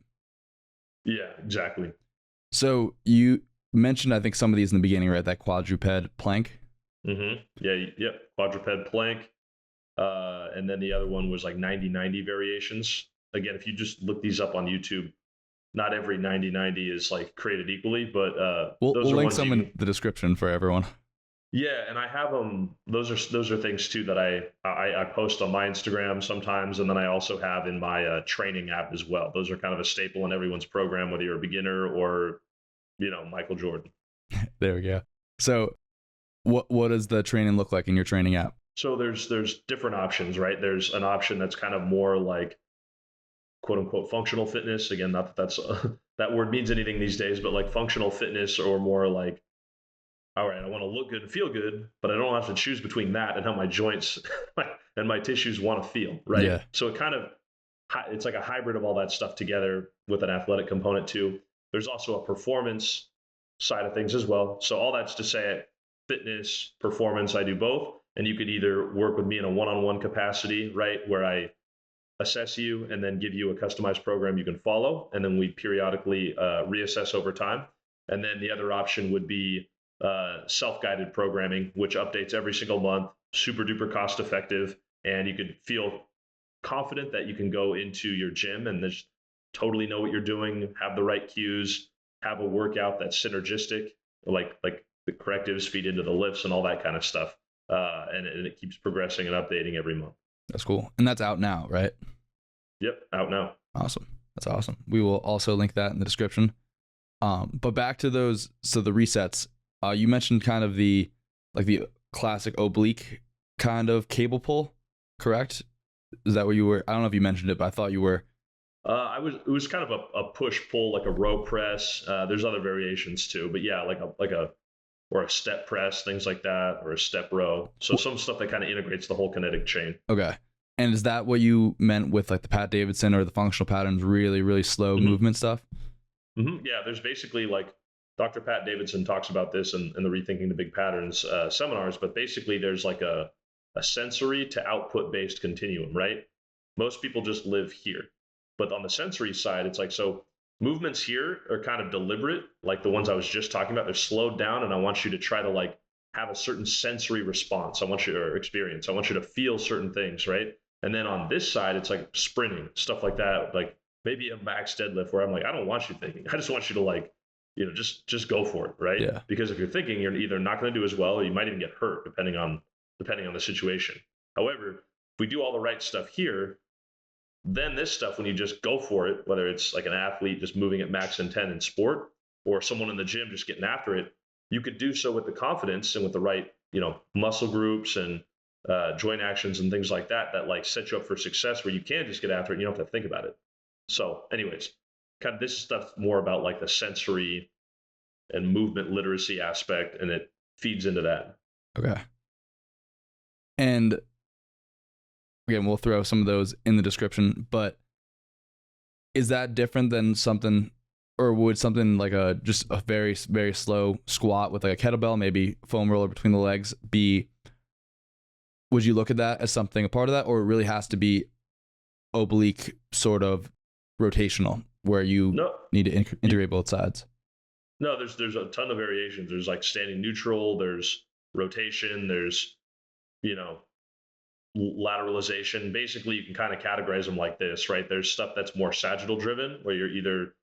Yeah, exactly. So you mentioned, I think, some of these in the beginning, right? That quadruped plank. Yeah, yep. Quadruped plank. And then the other one was like 90-90 variations. Again, if you just look these up on YouTube, not every 90-90 is like created equally, but We'll those are link ones some in the description for everyone. Yeah, and I have them. Those are things too that I post on my Instagram sometimes, and then I also have in my training app as well. Those are kind of a staple in everyone's program, whether you're a beginner or Michael Jordan. There we go. So what does the training look like in your training app? So there's different options, right? There's an option that's kind of more like quote unquote functional fitness. Again, not that that's that word means anything these days, but like functional fitness, or more like, all right, I want to look good and feel good, but I don't have to choose between that and how my joints and my tissues want to feel, right? Yeah. So it's like a hybrid of all that stuff together with an athletic component too. There's also a performance side of things as well. So all that's to say, fitness, performance, I do both. And you could either work with me in a one-on-one capacity, right, where I assess you and then give you a customized program you can follow, and then we periodically reassess over time. And then the other option would be self-guided programming, which updates every single month, super duper cost effective, and you could feel confident that you can go into your gym and just totally know what you're doing, have the right cues, have a workout that's synergistic, like the correctives feed into the lifts and all that kind of stuff, and it keeps progressing and updating every month. That's cool, and that's out now, right? Yep, out now. Awesome. That's awesome. We will also link that in the description. But back to those, so the resets. You mentioned kind of the classic oblique kind of cable pull, correct? Is that what you were? I don't know if you mentioned it, but I thought you were. It was kind of a push pull, like a row press. There's other variations too, but yeah, or a step press, things like that, or a step row. So some stuff that kind of integrates the whole kinetic chain. Okay. And is that what you meant with like the Pat Davidson or the functional patterns, really, really slow movement stuff? Yeah, there's basically like Dr. Pat Davidson talks about this in the Rethinking the Big Patterns seminars, but basically there's like a sensory to output based continuum, right? Most people just live here. But on the sensory side, it's like, so movements here are kind of deliberate, like the ones I was just talking about. They're slowed down, and I want you to try to like have a certain sensory response. I want you to experience. I want you to feel certain things, right? And then on this side, it's like sprinting, stuff like that, like maybe a max deadlift where I'm like, I don't want you thinking. I just want you to like, just go for it, right? Yeah. Because if you're thinking, you're either not going to do as well, or you might even get hurt, depending on the situation. However, if we do all the right stuff here, then this stuff, when you just go for it, whether it's like an athlete just moving at max intent in sport, or someone in the gym just getting after it, you could do so with the confidence and with the right, muscle groups and joint actions and things like that, that like set you up for success, where you can just get after it and you don't have to think about it. So anyways, kind of this stuff more about like the sensory and movement literacy aspect, and it feeds into that. Okay. And again, we'll throw some of those in the description, but is that different than something, or would something like just a very, very slow squat with like a kettlebell, maybe foam roller between the legs, would you look at that as something a part of that, or it really has to be oblique sort of rotational where you need to integrate both sides? No, there's a ton of variations. There's like standing neutral, there's rotation, there's, lateralization. Basically, you can kind of categorize them like this, right? There's stuff that's more sagittal driven, where you're either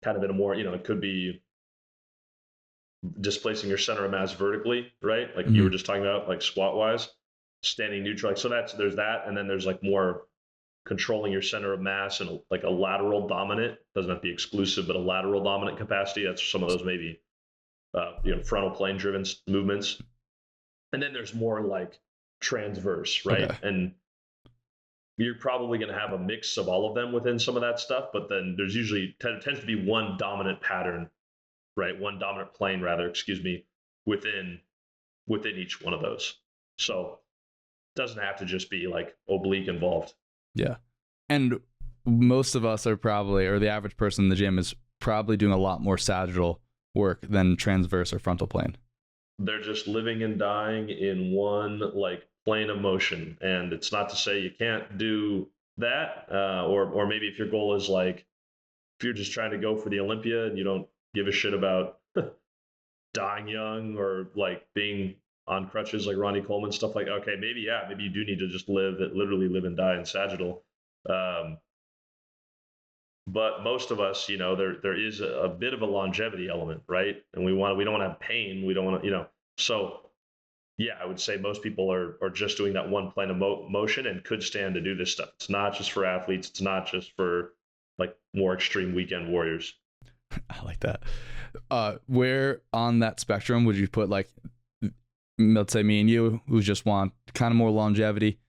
kind of in a more, it could be displacing your center of mass vertically, right? Like you were just talking about, like squat wise, standing neutral. Like, so there's that. And then there's like more controlling your center of mass and like a lateral dominant, doesn't have to be exclusive, but a lateral dominant capacity. That's some of those maybe, frontal plane driven movements. And then there's more like transverse, right? Okay. And you're probably going to have a mix of all of them within some of that stuff, but then there's usually tends to be one dominant pattern, right? One dominant plane, rather, excuse me, within each one of those. So it doesn't have to just be like oblique involved. Yeah. And most of us are probably, or the average person in the gym is probably doing a lot more sagittal work than transverse or frontal plane. They're just living and dying in one like plane of motion. And it's not to say you can't do that, or maybe if your goal is like, if you're just trying to go for the Olympia and you don't give a shit about dying young or like being on crutches like Ronnie Coleman, stuff like, okay, maybe, yeah, maybe you do need to just literally live and die in sagittal. Um, but most of us, there is a bit of a longevity element, right? And we don't want to have pain. We don't want to, so yeah, I would say most people are just doing that one plane of motion and could stand to do this stuff. It's not just for athletes. It's not just for like more extreme weekend warriors. I like that. Where on that spectrum would you put, like, let's say me and you, who just want kind of more longevity,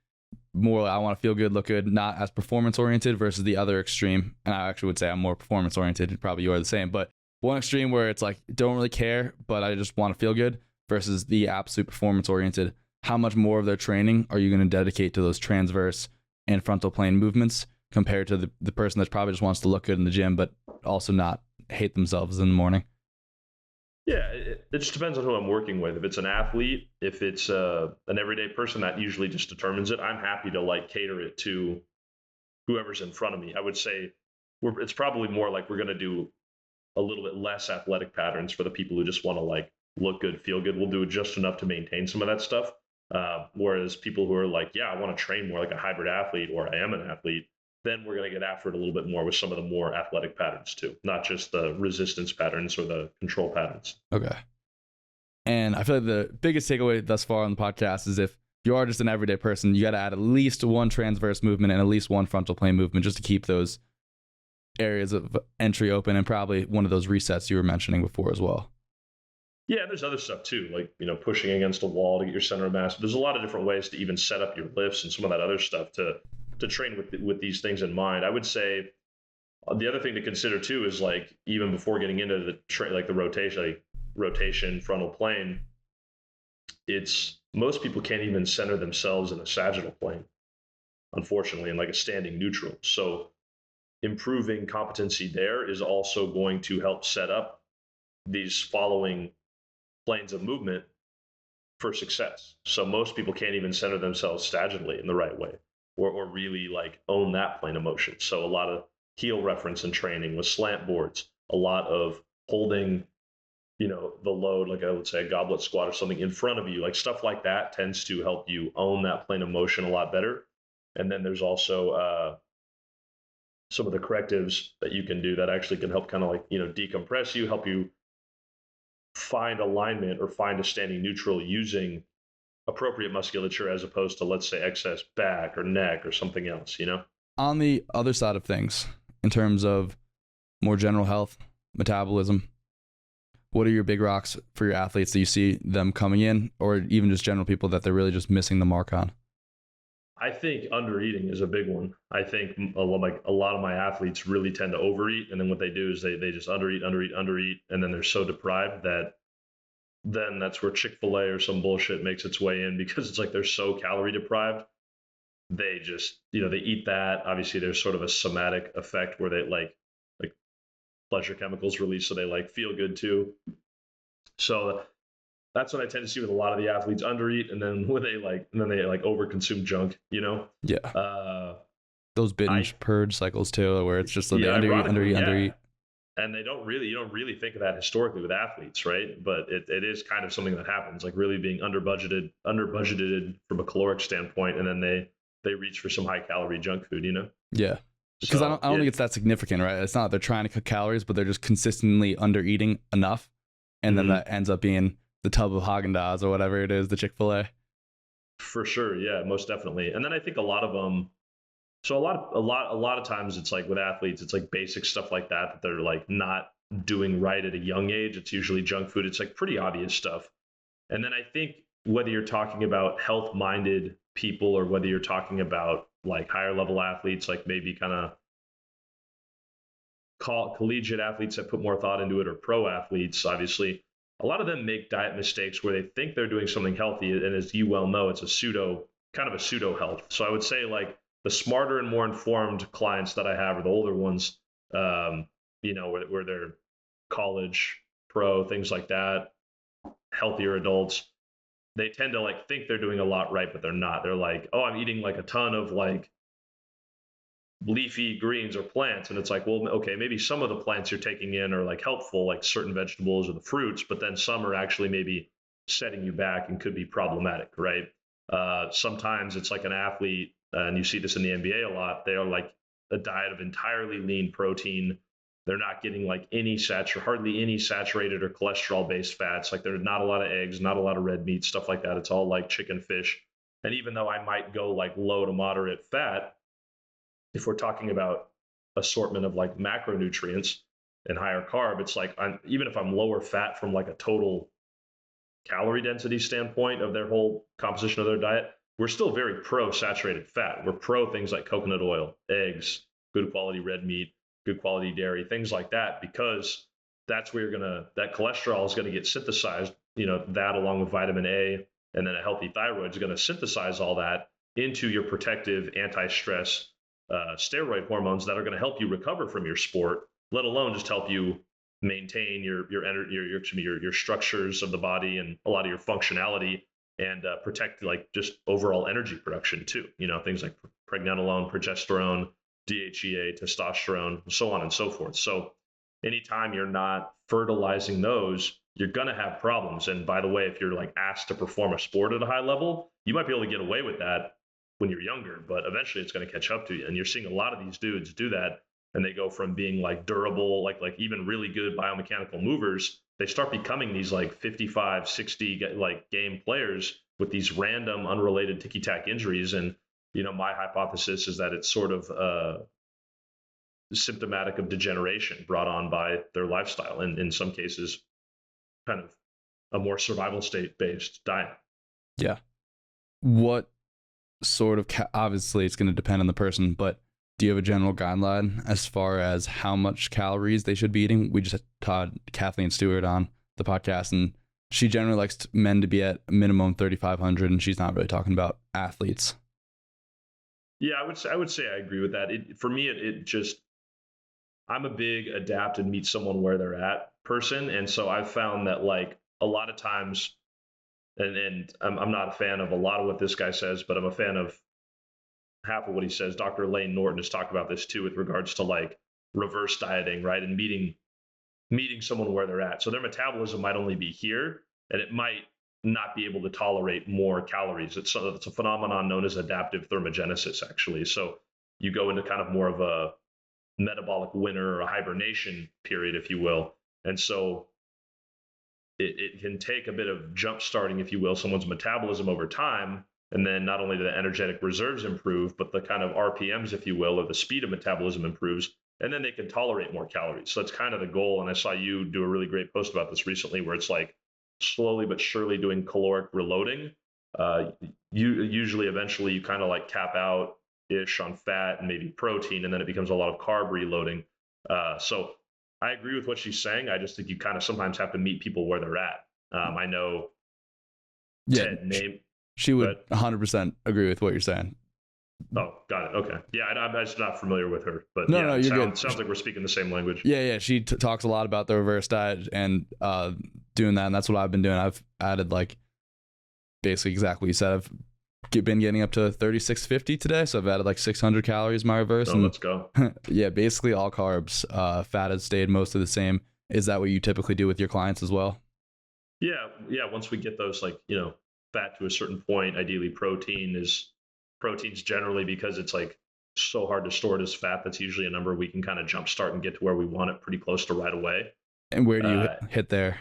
more I want to feel good, look good, not as performance oriented, versus the other extreme? And I actually would say I'm more performance oriented. Probably you are the same, but one extreme where it's like don't really care, but I just want to feel good, versus the absolute performance oriented. How much more of their training are you going to dedicate to those transverse and frontal plane movements compared to the person that probably just wants to look good in the gym, but also not hate themselves in the morning? Yeah, it just depends on who I'm working with. If it's an athlete, if it's an everyday person, that usually just determines it. I'm happy to like cater it to whoever's in front of me. I would say it's probably more like we're going to do a little bit less athletic patterns for the people who just want to like look good, feel good. We'll do just enough to maintain some of that stuff. Whereas people who are like, yeah, I want to train more like a hybrid athlete, or I am an athlete, then we're going to get after it a little bit more with some of the more athletic patterns too, not just the resistance patterns or the control patterns. Okay. And I feel like the biggest takeaway thus far on the podcast is if you are just an everyday person, you got to add at least one transverse movement and at least one frontal plane movement just to keep those areas of entry open, and probably one of those resets you were mentioning before as well. Yeah, there's other stuff too, like pushing against a wall to get your center of mass. There's a lot of different ways to even set up your lifts and some of that other stuff to train with these things in mind. I would say the other thing to consider too is like even before getting into the rotation frontal plane, it's most people can't even center themselves in a sagittal plane, unfortunately, in like a standing neutral. So improving competency there is also going to help set up these following planes of movement for success. So most people can't even center themselves sagittally in the right way, or really like own that plane of motion. So a lot of heel reference and training with slant boards, a lot of holding, the load, like I would say a goblet squat or something in front of you, like stuff like that tends to help you own that plane of motion a lot better. And then there's also some of the correctives that you can do that actually can help kind of like, decompress you, help you find alignment or find a standing neutral using appropriate musculature as opposed to, let's say, excess back or neck or something else, On the other side of things, in terms of more general health, metabolism, what are your big rocks for your athletes that you see them coming in, or even just general people that they're really just missing the mark on? I think undereating is a big one. I think a lot of my athletes really tend to overeat, and then what they do is they just undereat, and then they're so deprived that then that's where Chick-fil-A or some bullshit makes its way in, because it's like they're so calorie deprived. They just, they eat that. Obviously, there's sort of a somatic effect where they like pleasure chemicals release, so they like feel good too. So that's what I tend to see with a lot of the athletes: undereat, and then when they overconsume junk, Yeah. Those binge purge cycles too, where it's just like they ironically, undereat. And you don't really think of that historically with athletes, right? But it is kind of something that happens, like really being under budgeted from a caloric standpoint, and then they reach for some high calorie junk food, Yeah. Because I don't think it's that significant, right? It's not they're trying to cut calories, but they're just consistently under eating enough, and then that ends up being the tub of Haagen-Dazs or whatever it is, the Chick-fil-A. For sure, yeah, most definitely. And then I think a lot of them. So a lot of times it's like with athletes, it's like basic stuff like that they're like not doing right at a young age. It's usually junk food. It's like pretty obvious stuff. And then I think whether you're talking about health-minded people or whether you're talking about like higher level athletes, like maybe kind of collegiate athletes that put more thought into it, or pro athletes, obviously, a lot of them make diet mistakes where they think they're doing something healthy, and as you well know, it's kind of a pseudo health. So I would say like the smarter and more informed clients that I have are the older ones, where they're college, pro, things like that, healthier adults. They tend to like think they're doing a lot right, but they're not. They're like, oh, I'm eating like a ton of like leafy greens or plants, and it's like, well, okay, maybe some of the plants you're taking in are like helpful, like certain vegetables or the fruits, but then some are actually maybe setting you back and could be problematic, right? Sometimes it's like an athlete, and you see this in the NBA a lot. They are like a diet of entirely lean protein. They're not getting like hardly any saturated or cholesterol based fats. Like there's not a lot of eggs, not a lot of red meat, stuff like that. It's all like chicken, fish. And even though I might go like low to moderate fat, if we're talking about assortment of like macronutrients and higher carb, it's like even if I'm lower fat from like a total calorie density standpoint of their whole composition of their diet, we're still very pro saturated fat. We're pro things like coconut oil, eggs, good quality red meat, good quality dairy, things like that, because that's where that cholesterol is gonna get synthesized. That along with vitamin A and then a healthy thyroid is going to synthesize all that into your protective anti-stress steroid hormones that are going to help you recover from your sport, let alone just help you maintain your structures of the body and a lot of your functionality, and protect like just overall energy production too. Things like pregnenolone, progesterone, DHEA, testosterone, so on and so forth. So anytime you're not fertilizing those, you're going to have problems. And by the way, if you're like asked to perform a sport at a high level, you might be able to get away with that when you're younger, but eventually it's going to catch up to you. And you're seeing a lot of these dudes do that, and they go from being like durable, like even really good biomechanical movers, they start becoming these like 55, 60 like game players with these random unrelated ticky-tack injuries. And my hypothesis is that it's sort of symptomatic of degeneration brought on by their lifestyle, and in some cases kind of a more survival state based diet. Yeah. What sort of obviously it's going to depend on the person, but do you have a general guideline as far as how much calories they should be eating? We just had Kathleen Stewart on the podcast, and she generally likes men to be at minimum 3,500, and she's not really talking about athletes. Yeah, I would say I agree with that. For me, it just, I'm a big adapt and meet someone where they're at person, and so I've found that like a lot of times, and I'm not a fan of a lot of what this guy says, but I'm a fan of half of what he says. Dr. Lane Norton has talked about this too with regards to like reverse dieting, right? And meeting someone where they're at. So their metabolism might only be here, and it might not be able to tolerate more calories. It's a phenomenon known as adaptive thermogenesis, actually. So you go into kind of more of a metabolic winter or a hibernation period, if you will. And so it can take a bit of jump starting, if you will, someone's metabolism over time. And then not only do the energetic reserves improve, but the kind of RPMs, if you will, or the speed of metabolism improves. And then they can tolerate more calories. So that's kind of the goal. And I saw you do a really great post about this recently, where it's like slowly but surely doing caloric reloading. Usually, eventually, you kind of like cap out ish on fat and maybe protein, and then it becomes a lot of carb reloading. So I agree with what she's saying. I just think you kind of sometimes have to meet people where they're at. I know she would 100% agree with what you're saying. Oh, got it. Okay. Yeah, I'm just not familiar with her, but no, you're good. Sounds like we're speaking the same language. Yeah. She talks a lot about the reverse diet and doing that, and that's what I've been doing. I've added like basically exactly what you said. I've been getting up to 3650 today, so I've added like 600 calories my reverse. Oh, let's go. Yeah, basically all carbs. Fat has stayed mostly the same. Is that what you typically do with your clients as well? Yeah. Once we get those like fat to a certain point, ideally proteins generally, because it's like so hard to store it as fat. That's usually a number we can kind of jumpstart and get to where we want it pretty close to right away. And where do you hit there?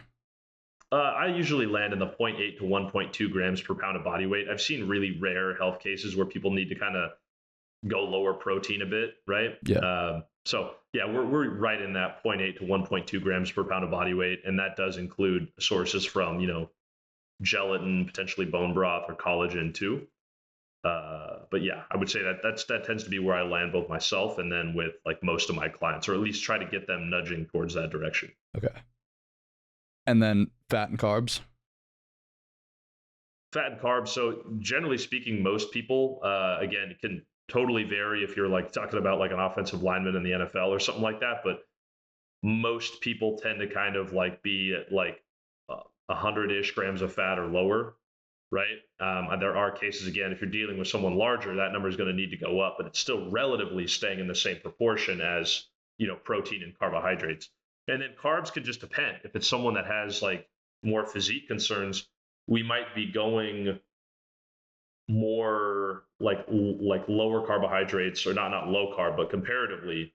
I usually land in the 0.8 to 1.2 grams per pound of body weight. I've seen really rare health cases where people need to kind of go lower protein a bit, right? Yeah. So yeah, we're right in that 0.8 to 1.2 grams per pound of body weight, and that does include sources from gelatin, potentially bone broth or collagen too. But yeah, I would say that tends to be where I land both myself and then with like most of my clients, or at least try to get them nudging towards that direction. Okay. And then fat and carbs. Fat and carbs. So generally speaking, most people, again, it can totally vary if you're like talking about like an offensive lineman in the NFL or something like that. But most people tend to kind of like be at like 100-ish grams of fat or lower, right? And there are cases, again, if you're dealing with someone larger, that number is going to need to go up, but it's still relatively staying in the same proportion as, protein and carbohydrates. And then carbs could just depend. If it's someone that has like more physique concerns, we might be going more like lower carbohydrates, or not low carb, but comparatively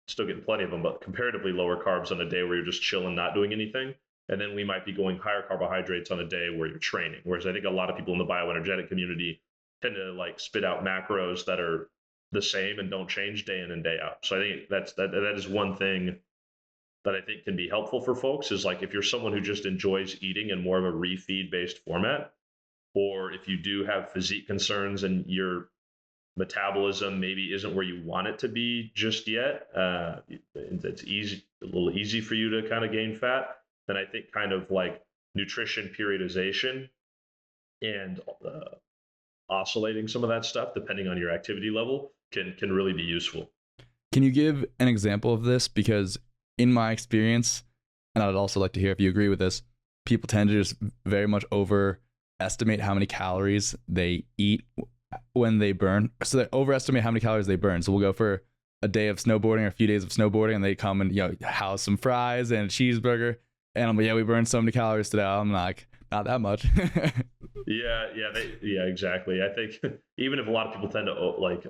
still getting plenty of them, but comparatively lower carbs on a day where you're just chilling, not doing anything. And then we might be going higher carbohydrates on a day where you're training. Whereas I think a lot of people in the bioenergetic community tend to like spit out macros that are the same and don't change day in and day out. So I think that is one thing that I think can be helpful for folks, is like if you're someone who just enjoys eating in more of a refeed based format, or if you do have physique concerns and your metabolism maybe isn't where you want it to be just yet, it's a little easy for you to kind of gain fat, then I think kind of like nutrition periodization and oscillating some of that stuff depending on your activity level can really be useful. Can you give an example of this? Because in my experience, and I'd also like to hear if you agree with this, people tend to just very much overestimate how many calories they eat when they burn. So they overestimate how many calories they burn. So we'll go for a day of snowboarding or a few days of snowboarding, and they come and house some fries and a cheeseburger, and I'm like, yeah, we burned so many calories today. I'm like, not that much. Yeah, exactly. I think even if a lot of people tend to like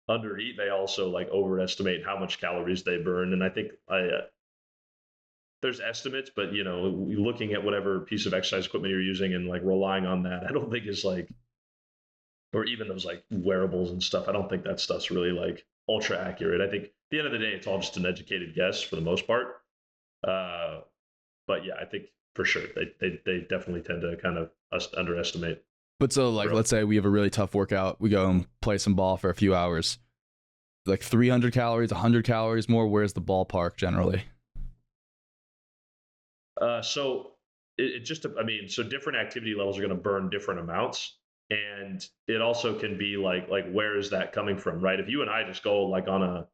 undereat, they also like overestimate how much calories they burn. And I think there's estimates, but looking at whatever piece of exercise equipment you're using and like relying on that, I don't think is like, or even those like wearables and stuff, I don't think that stuff's really like ultra accurate. I think at the end of the day, it's all just an educated guess for the most part. But yeah, I think for sure they definitely tend to kind of underestimate. But so like, let's say we have a really tough workout. We go and play some ball for a few hours. Like 300 calories, 100 calories more. Where's the ballpark generally? So it just, I mean, so different activity levels are going to burn different amounts. And it also can be like where is that coming from, right? If you and I just go like on a,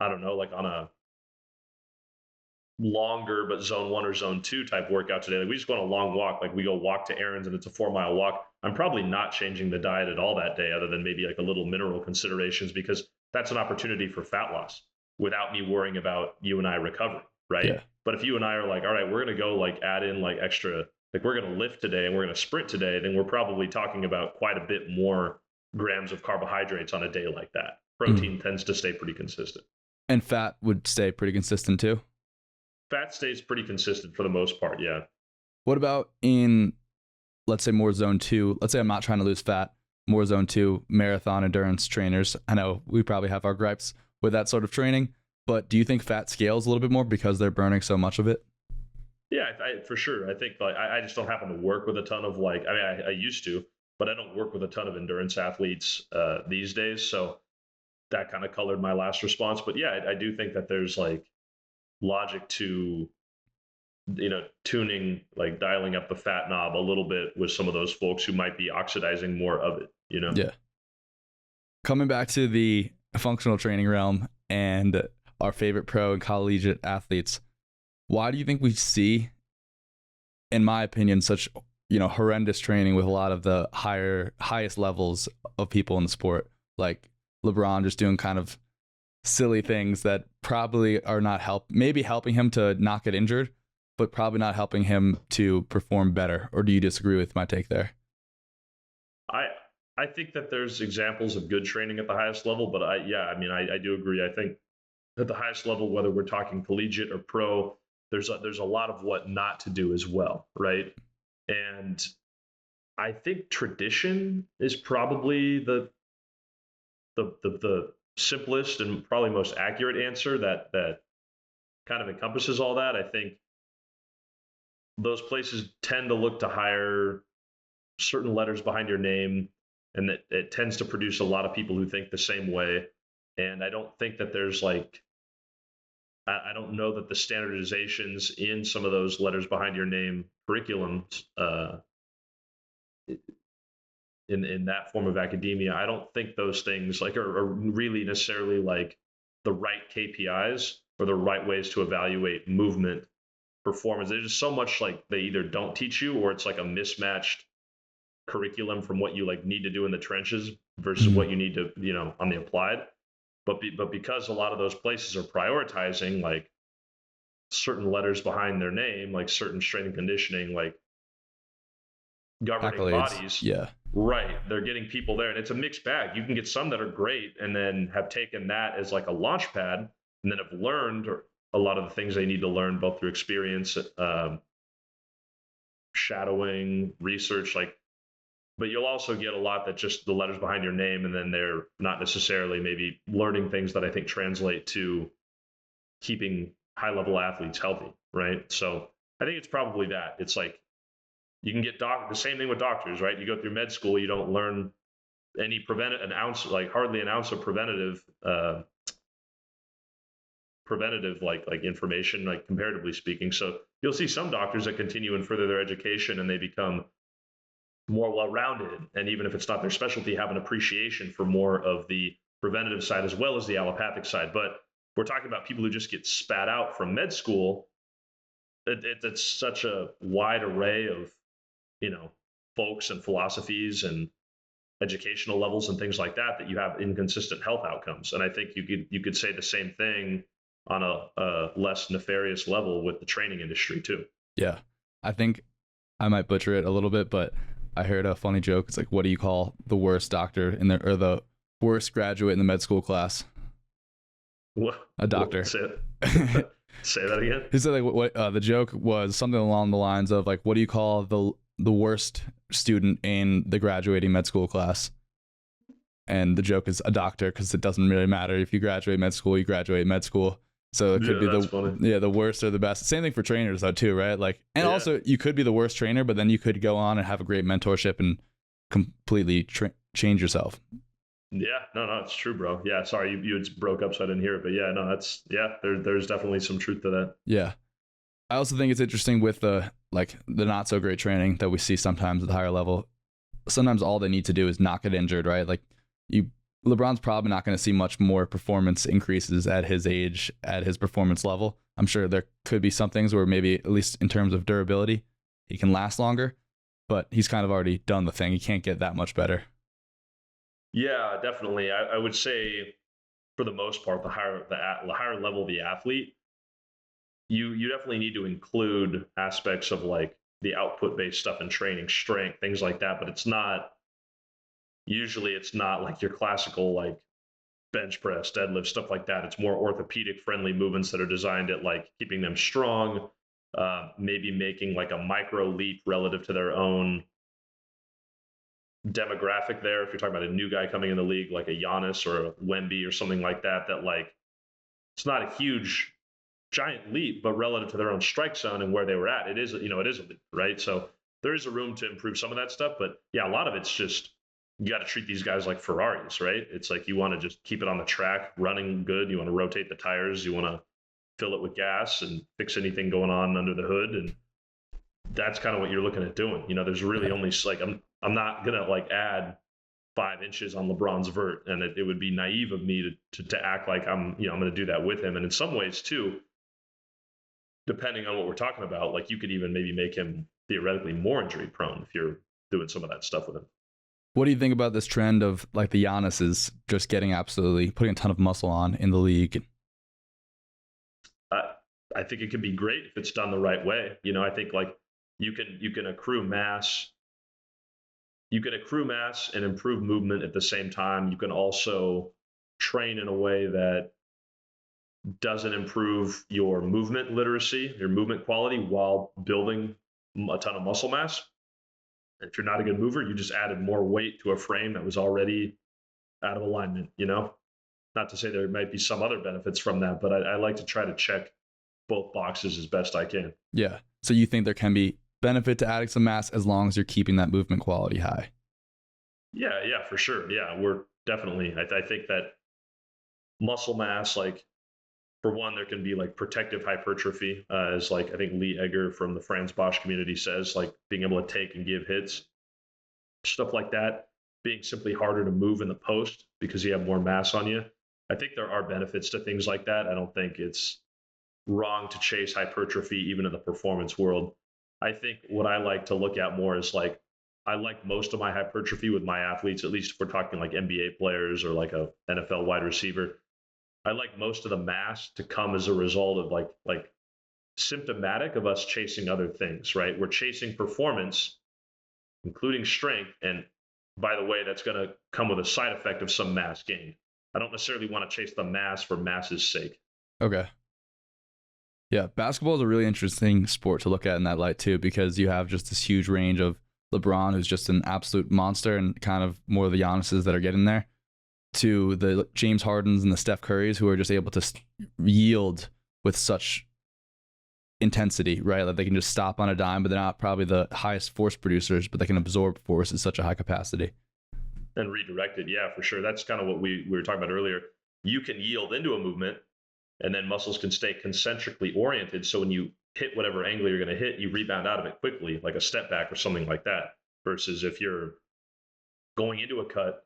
I don't know, like on a longer but zone 1 or zone 2 type workout today, like we just go on a long walk, like we go walk to errands and it's a 4-mile walk, I'm probably not changing the diet at all that day, other than maybe like a little mineral considerations, because that's an opportunity for fat loss without me worrying about you and I recovering, right? Yeah. But if you and I are like, all right, we're going to go like add in like extra, like we're going to lift today and we're going to sprint today, then we're probably talking about quite a bit more grams of carbohydrates on a day like that. Protein tends to stay pretty consistent. And fat would stay pretty consistent too? Fat stays pretty consistent for the most part, yeah. What about in, let's say, more zone 2? Let's say I'm not trying to lose fat, more zone 2 marathon endurance trainers. I know we probably have our gripes with that sort of training, but do you think fat scales a little bit more because they're burning so much of it? Yeah, for sure. I think like I just don't happen to work with a ton of like, I mean, I used to, but I don't work with a ton of endurance athletes these days. So that kind of colored my last response. But yeah, I do think that there's like logic to, tuning, like dialing up the fat knob a little bit with some of those folks who might be oxidizing more of it, Yeah. Coming back to the functional training realm and our favorite pro and collegiate athletes, why do you think we see, in my opinion, such horrendous training with a lot of the highest levels of people in the sport, like LeBron just doing kind of silly things that probably are not maybe helping him to not get injured, but probably not helping him to perform better? Or do you disagree with my take there? I think that there's examples of good training at the highest level, but I do agree. I think at the highest level, whether we're talking collegiate or pro, there's a lot of what not to do as well, right? And I think tradition is probably the simplest and probably most accurate answer that kind of encompasses all that. I think those places tend to look to hire certain letters behind your name, and that it tends to produce a lot of people who think the same way. And I don't think that there's like, I don't know that the standardizations in some of those letters behind your name curriculums, in that form of academia, I don't think those things like are really necessarily like the right KPIs or the right ways to evaluate movement performance. There's just so much like they either don't teach you, or it's like a mismatched curriculum from what you like need to do in the trenches versus Mhm. what you need to, on the applied. But because a lot of those places are prioritizing like certain letters behind their name, like certain strength and conditioning, like governing Accolades. bodies, Yeah. right? They're getting people there, and it's a mixed bag. You can get some that are great, and then have taken that as like a launch pad, and then have learned a lot of the things they need to learn, both through experience, shadowing, research, like. But you'll also get a lot that just the letters behind your name, and then they're not necessarily maybe learning things that I think translate to keeping high level athletes healthy, right? So I think it's probably that. It's like you can get the same thing with doctors, right? You go through med school, you don't learn any an ounce, like hardly an ounce of preventative like information, like comparatively speaking. So you'll see some doctors that continue and further their education, and they become more well-rounded, and even if it's not their specialty, have an appreciation for more of the preventative side as well as the allopathic side. But we're talking about people who just get spat out from med school. It's such a wide array of folks and philosophies and educational levels and things like that you have inconsistent health outcomes. And I think you could say the same thing on a less nefarious level with the training industry too. Yeah. I think I might butcher it a little bit, but I heard a funny joke. It's like, what do you call the worst doctor in the, or the worst graduate in the med school class? A doctor. Say that again. He said like what the joke was something along the lines of like, what do you call the worst student in the graduating med school class? And the joke is a doctor, because it doesn't really matter if you graduate med school, you graduate med school. So it could be the worst or the best. Same thing for trainers though too, right? Like, and also you could be the worst trainer, but then you could go on and have a great mentorship and completely change yourself. Yeah, no, it's true, bro. Yeah, sorry, you broke up, so I didn't hear it, but yeah, no, there's definitely some truth to that. Yeah, I also think it's interesting with the not so great training that we see sometimes at the higher level. Sometimes all they need to do is not get injured, right? Like LeBron's probably not going to see much more performance increases at his age, at his performance level. I'm sure there could be some things where maybe, at least in terms of durability, he can last longer, but he's kind of already done the thing. He can't get that much better. Yeah, definitely. I would say for the most part, the higher level of the athlete, you definitely need to include aspects of like the output based stuff in training, strength, things like that. But it's not like your classical like bench press, deadlift, stuff like that. It's more orthopedic friendly movements that are designed at like keeping them strong, maybe making like a micro leap relative to their own demographic there. If you're talking about a new guy coming in the league, like a Giannis or a Wemby or something like that, that like it's not a huge giant leap, but relative to their own strike zone and where they were at, it is a leap, right? So there is a room to improve some of that stuff, but yeah, a lot of it's just you got to treat these guys like Ferraris, right? It's like you want to just keep it on the track, running good. You want to rotate the tires. You want to fill it with gas and fix anything going on under the hood, and that's kind of what you're looking at doing. There's really only like I'm not gonna like add 5 inches on LeBron's vert, and it would be naive of me to act like I'm going to do that with him. And in some ways too, depending on what we're talking about, like you could even maybe make him theoretically more injury prone if you're doing some of that stuff with him. What do you think about this trend of like the Giannis's just putting a ton of muscle on in the league? I think it could be great if it's done the right way. I think like you can accrue mass. You can accrue mass and improve movement at the same time. You can also train in a way that doesn't improve your movement literacy, your movement quality, while building a ton of muscle mass. If you're not a good mover, you just added more weight to a frame that was already out of alignment. Not to say there might be some other benefits from that, but I like to try to check both boxes as best I can. Yeah. So you think there can be benefit to adding some mass as long as you're keeping that movement quality high? Yeah, for sure. Yeah, we're definitely. I think that muscle mass, like for one, there can be like protective hypertrophy, as like I think Lee Egger from the Franz Bosch community says, like being able to take and give hits, stuff like that, being simply harder to move in the post because you have more mass on you. I think there are benefits to things like that. I don't think it's wrong to chase hypertrophy even in the performance world. I think what I like to look at more is like I like most of my hypertrophy with my athletes, at least if we're talking like NBA players or like a NFL wide receiver. I like most of the mass to come as a result of like symptomatic of us chasing other things, right? We're chasing performance, including strength, and by the way, that's going to come with a side effect of some mass gain. I don't necessarily want to chase the mass for mass's sake. Okay. Yeah, basketball is a really interesting sport to look at in that light too, because you have just this huge range of LeBron, who's just an absolute monster, and kind of more of the Giannis's that are getting there, to the James Hardens and the Steph Currys, who are just able to yield with such intensity, right? Like they can just stop on a dime, but they're not probably the highest force producers, but they can absorb force at such a high capacity. And redirect it, yeah, for sure. That's kind of what we were talking about earlier. You can yield into a movement, and then muscles can stay concentrically oriented. So when you hit whatever angle you're going to hit, you rebound out of it quickly, like a step back or something like that. Versus if you're going into a cut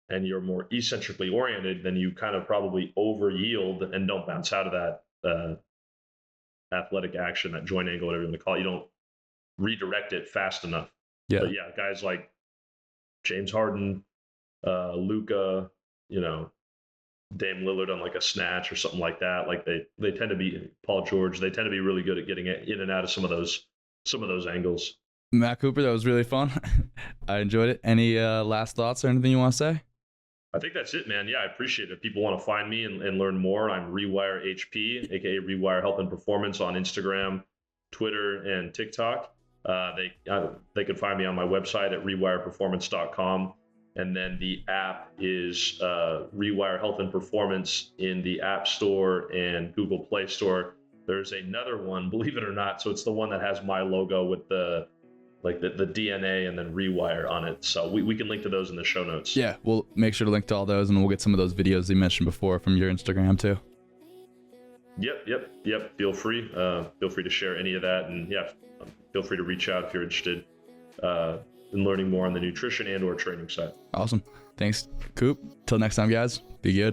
and you're more eccentrically oriented, then you kind of probably over yield and don't bounce out of that athletic action, that joint angle, whatever you want to call it. You don't redirect it fast enough. Yeah. But yeah, guys like James Harden, Luka, Dame Lillard on like a snatch or something like that. Like they tend to be Paul George. They tend to be really good at getting in and out of some of those angles. Matt Cooper, that was really fun. I enjoyed it. Any last thoughts or anything you want to say? I think that's it, man. Yeah, I appreciate it. If people want to find me and learn more, I'm Rewire HP, aka Rewire Health and Performance, on Instagram, Twitter, and TikTok. They can find me on my website at rewireperformance.com. And then the app is Rewire Health and Performance in the App Store and Google Play Store. There's another one, believe it or not. So it's the one that has my logo with the DNA and then Rewire on it. So we can link to those in the show notes. Yeah, we'll make sure to link to all those, and we'll get some of those videos you mentioned before from your Instagram too. Yep. Feel free to share any of that, and yeah, feel free to reach out if you're interested in learning more on the nutrition and or training side. Awesome. Thanks, Coop. Till next time, guys. Be good.